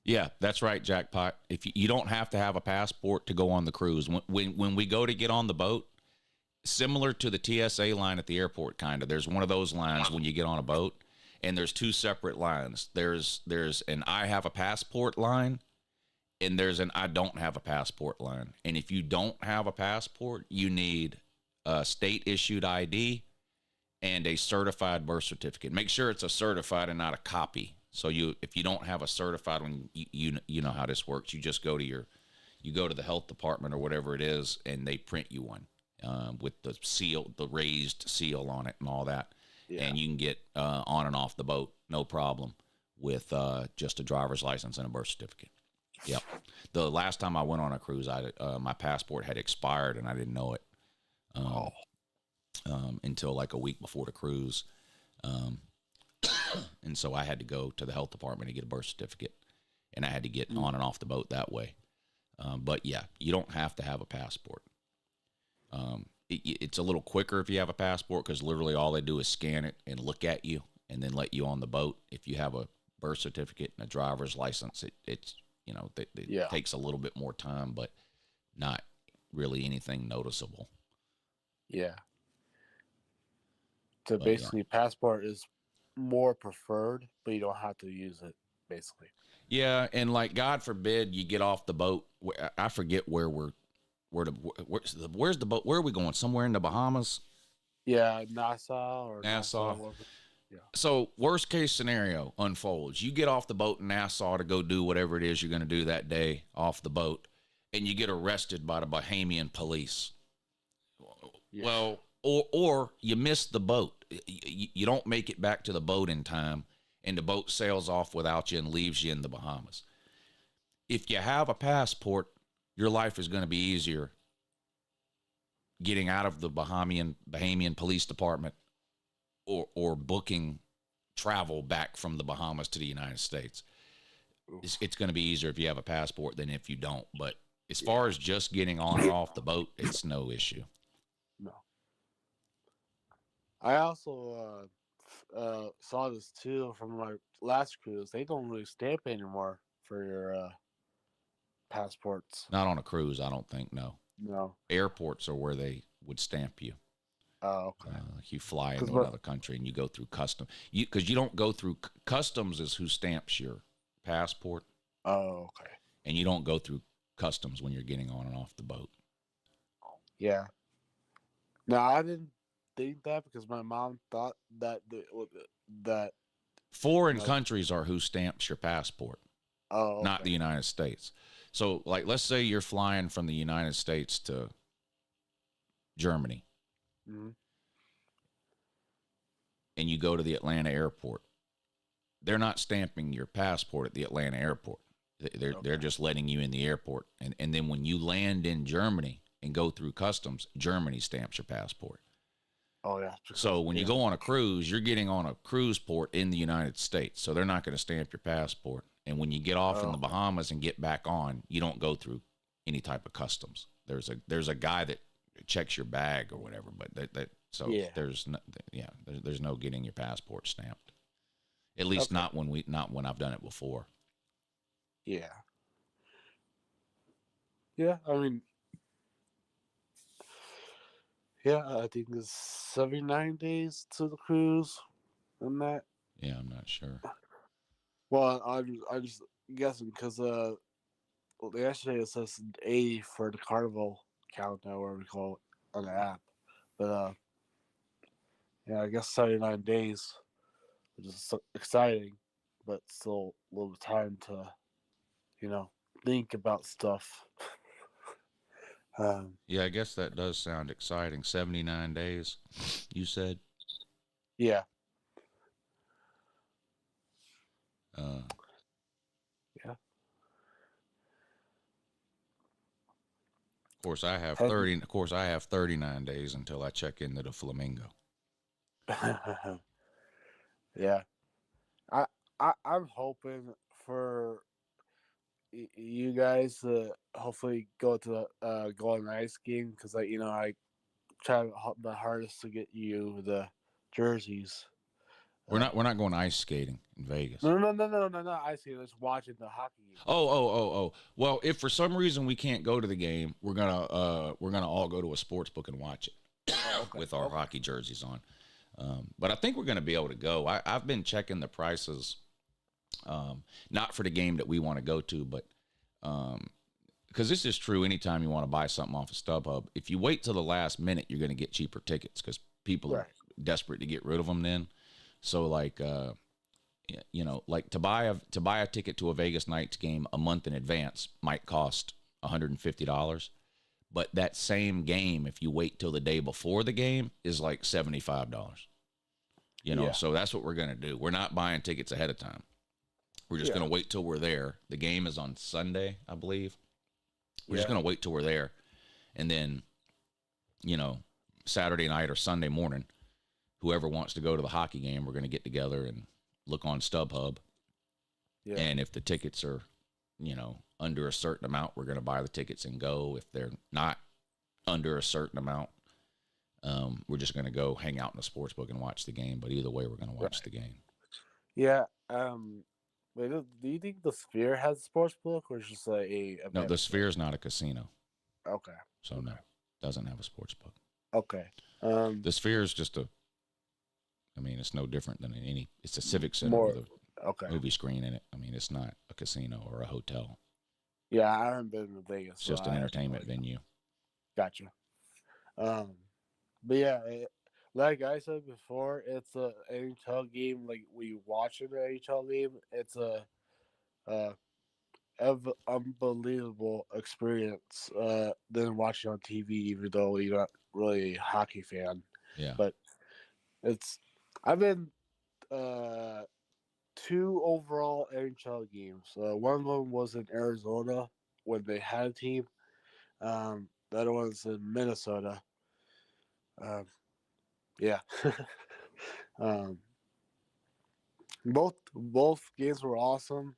Yeah, that's right, Jackpot. If you don't have to have a passport to go on the cruise. When we go to get on the boat, similar to the TSA line at the airport, kind of. There's one of those lines when you get on a boat, and there's two separate lines. There's an I have a passport line, and there's an I don't have a passport line. And if you don't have a passport, you need a state issued ID and a certified birth certificate. Make sure it's a certified and not a copy. So if you don't have a certified one, you know how this works. You just go to the health department or whatever it is, and they print you one with the seal, the raised seal on it, and all that. Yeah. And you can get on and off the boat, no problem, with just a driver's license and a birth certificate. Yep. The last time I went on a cruise, my passport had expired and I didn't know it until like a week before the cruise. And so I had to go to the health department to get a birth certificate, and I had to get on and off the boat that way. But yeah, you don't have to have a passport. It's a little quicker if you have a passport, because literally all they do is scan it and look at you and then let you on the boat. If you have a birth certificate and a driver's license, it takes a little bit more time, but not really anything noticeable. Yeah. So basically, passport is more preferred, but you don't have to use it, basically. Yeah, and like, God forbid you get off the boat. I forget where's the boat? Where are we going? Somewhere in the Bahamas? Yeah, Nassau. Yeah. So worst case scenario unfolds. You get off the boat in Nassau to go do whatever it is you're going to do that day off the boat, and you get arrested by the Bahamian police. Yeah. Well, or you miss the boat. You don't make it back to the boat in time, and the boat sails off without you and leaves you in the Bahamas. If you have a passport, your life is going to be easier getting out of the Bahamian police department or booking travel back from the Bahamas to the United States. It's going to be easier if you have a passport than if you don't. But as far as just getting on or off the boat, it's no issue. No. I also saw this too from my last cruise. They don't really stamp anymore for your passports. Not on a cruise, I don't think. No. Airports are where they would stamp you. Oh, okay. You fly into another country and you go through customs. Because you don't go through customs is who stamps your passport. Oh, okay. And you don't go through customs when you're getting on and off the boat. Yeah. No, I didn't think that because my mom thought that foreign countries are who stamps your passport. Oh, okay. Not the United States. So, like, let's say you're flying from the United States to Germany. Mm-hmm. And you go to the Atlanta airport. They're not stamping your passport at the Atlanta airport. They're just letting you in the airport. And then when you land in Germany and go through customs, Germany stamps your passport. Oh, yeah. So when you go on a cruise, you're getting on a cruise port in the United States. So they're not going to stamp your passport. And when you get off in the Bahamas and get back on, you don't go through any type of customs. There's a guy that checks your bag or whatever, but there's no getting your passport stamped. At least not when I've done it before. Yeah. Yeah, I mean, I think it's 79 days to the cruise and that. Yeah, I'm not sure. Well, I'm just guessing because yesterday it says 80 for the Carnival count now, whatever we call it on the app. But I guess 79 days, which is exciting, but still a little time to, think about stuff. Yeah, I guess that does sound exciting. 79 days, you said? Yeah. Yeah. Of course, I have 30. Of course, I have 39 days until I check into the Flamingo. Yeah. I'm hoping for you guys to hopefully go to go on an ice game because I try my hardest to get you the jerseys We're not going ice skating in Vegas. No, I see. Just watching the hockey game. Oh. Well, if for some reason we can't go to the game, we're gonna all go to a sports book and watch it with our hockey jerseys on. But I think we're gonna be able to go. I've been checking the prices, not for the game that we want to go to, but because this is true. Anytime you want to buy something off of StubHub, if you wait till the last minute, you're gonna get cheaper tickets because people are desperate to get rid of them then. So like, like to buy a ticket to a Vegas Knights game a month in advance might cost $150, but that same game, if you wait till the day before the game, is like $75. So that's what we're gonna do. We're not buying tickets ahead of time. We're just gonna wait till we're there. The game is on Sunday, I believe. We're just gonna wait till we're there, and then, Saturday night or Sunday morning, whoever wants to go to the hockey game, we're going to get together and look on StubHub. Yeah. And if the tickets are, under a certain amount, we're going to buy the tickets and go. If they're not under a certain amount, we're just going to go hang out in the sports book and watch the game. But either way, we're going to watch the game. Yeah. Wait, do you think the Sphere has a sports book, or is just a no, the Sphere is not a casino. Okay. So no, doesn't have a sports book. Okay. The Sphere is just it's no different than it's a civic center with a movie screen in it. It's not a casino or a hotel. Yeah, I haven't been to Vegas. It's just an entertainment venue. Gotcha. But yeah, like I said before, it's a NHL game. Like we watch an NHL game, it's a unbelievable experience than watching on TV. Even though you're not really a hockey fan, yeah. But I've been 2 overall NHL games. One of them was in Arizona when they had a team. The other one's in Minnesota. Yeah. Both games were awesome.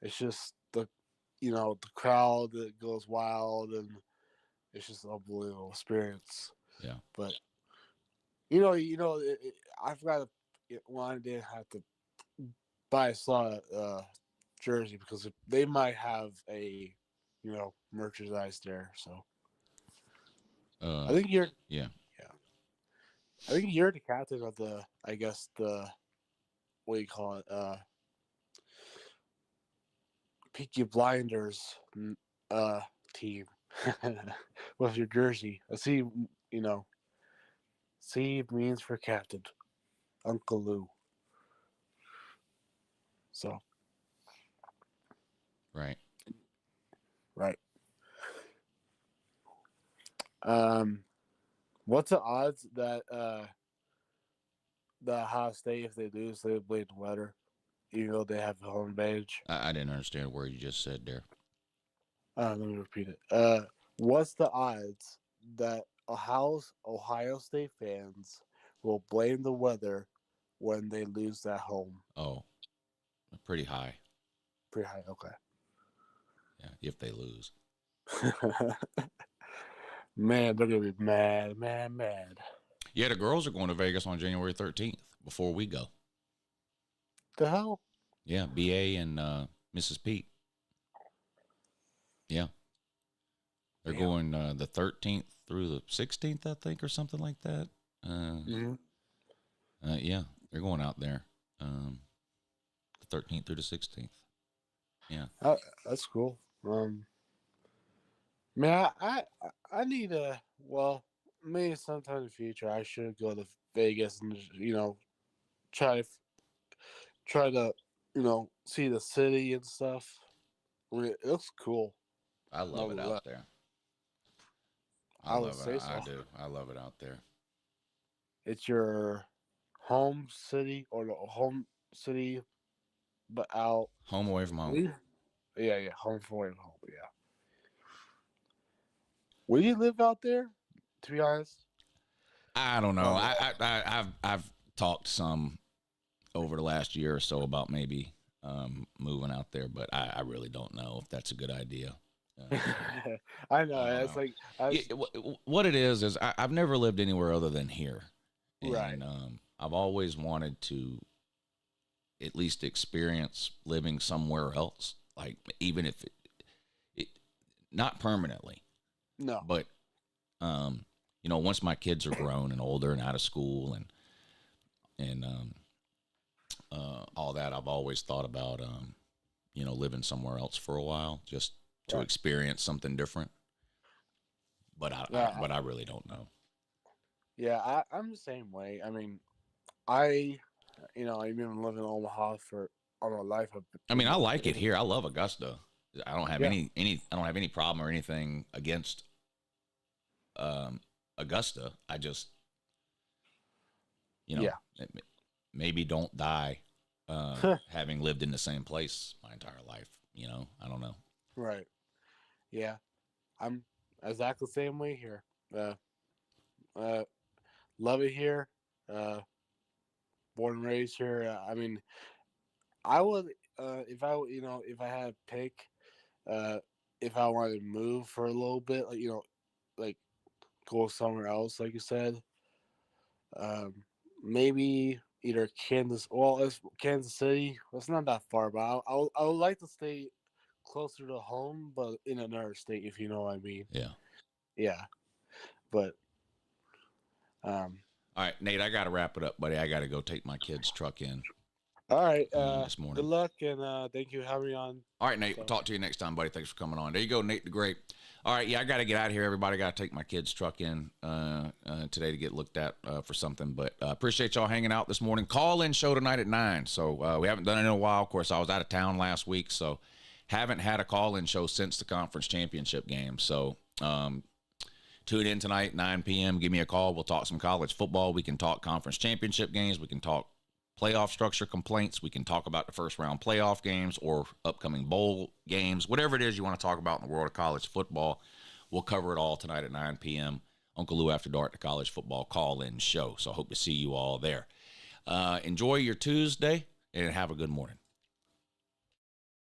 It's just the crowd that goes wild, and it's just an unbelievable experience. Yeah. But I forgot one day I have to buy a slot jersey because they might have a merchandise there. So I think you're I think you're the captain of the what do you call it, Peaky Blinders team with your jersey. I see, C means for captain, Uncle Lou. So right. What's the odds that the Ohio State, if they lose, they play the weather, even though they have a home advantage? I didn't understand where you just said there. Let me repeat it. What's the odds that Ohio State fans will blame the weather when they lose at home? Oh, pretty high. Pretty high, okay. Yeah, if they lose. Man, they're going to be mad. Yeah, the girls are going to Vegas on January 13th before we go. The hell? Yeah, BA and Mrs. Pete. Yeah. They're going the 13th through the 16th, I think, or something like that. Yeah, they're going out there the 13th through the 16th. Yeah. That's cool. Man, I need maybe sometime in the future I should go to Vegas and try to see the city and stuff. I mean, it looks cool. I love it out there. I would say so. I do. I love it out there. It's your home city or the home city, but out. Home away from home. Yeah, home away from home. Yeah. Will you live out there? To be honest, I don't know. I've talked some over the last year or so about maybe moving out there, but I really don't know if that's a good idea. I know. It's like what it is I've never lived anywhere other than here, and right. I've always wanted to at least experience living somewhere else, like even if it not permanently, No. but once my kids are grown and older and out of school and all that, I've always thought about living somewhere else for a while just to experience something different. But I really don't know. Yeah, I'm the same way. I mean, I've been living in Omaha for all my life. I mean, I like it here. I love Augusta. I don't have I don't have any problem or anything against Augusta. I just maybe don't die having lived in the same place my entire life. I don't know. Right. Yeah, I'm exactly the same way here. Love it here. Born and raised here. I mean, I would if I had to pick, if I wanted to move for a little bit, like go somewhere else, like you said. Maybe either Kansas. Well, it's Kansas City. It's not that far, but I would like to stay closer to home, but in another state, if you know what I mean. Yeah. Yeah, but All right, Nate, I got to wrap it up, buddy. I got to go take my kid's truck in. all right. This morning. Good luck, and thank you for having me on. All right, Nate. We'll talk to you next time, buddy. Thanks for coming on. There you go, Nate the Great. All right, yeah, I got to get out of here. Everybody got to take my kid's truck in today to get looked at for something. But appreciate y'all hanging out this morning. Call-in show tonight at 9. So we haven't done it in a while. Of course, I was out of town last week, so haven't had a call-in show since the conference championship game. So tune in tonight, 9 p.m. Give me a call. We'll talk some college football. We can talk conference championship games. We can talk playoff structure complaints. We can talk about the first round playoff games or upcoming bowl games. Whatever it is you want to talk about in the world of college football, we'll cover it all tonight at 9 p.m. Uncle Lou After Dark, the college football call-in show. So I hope to see you all there. Enjoy your Tuesday and have a good morning.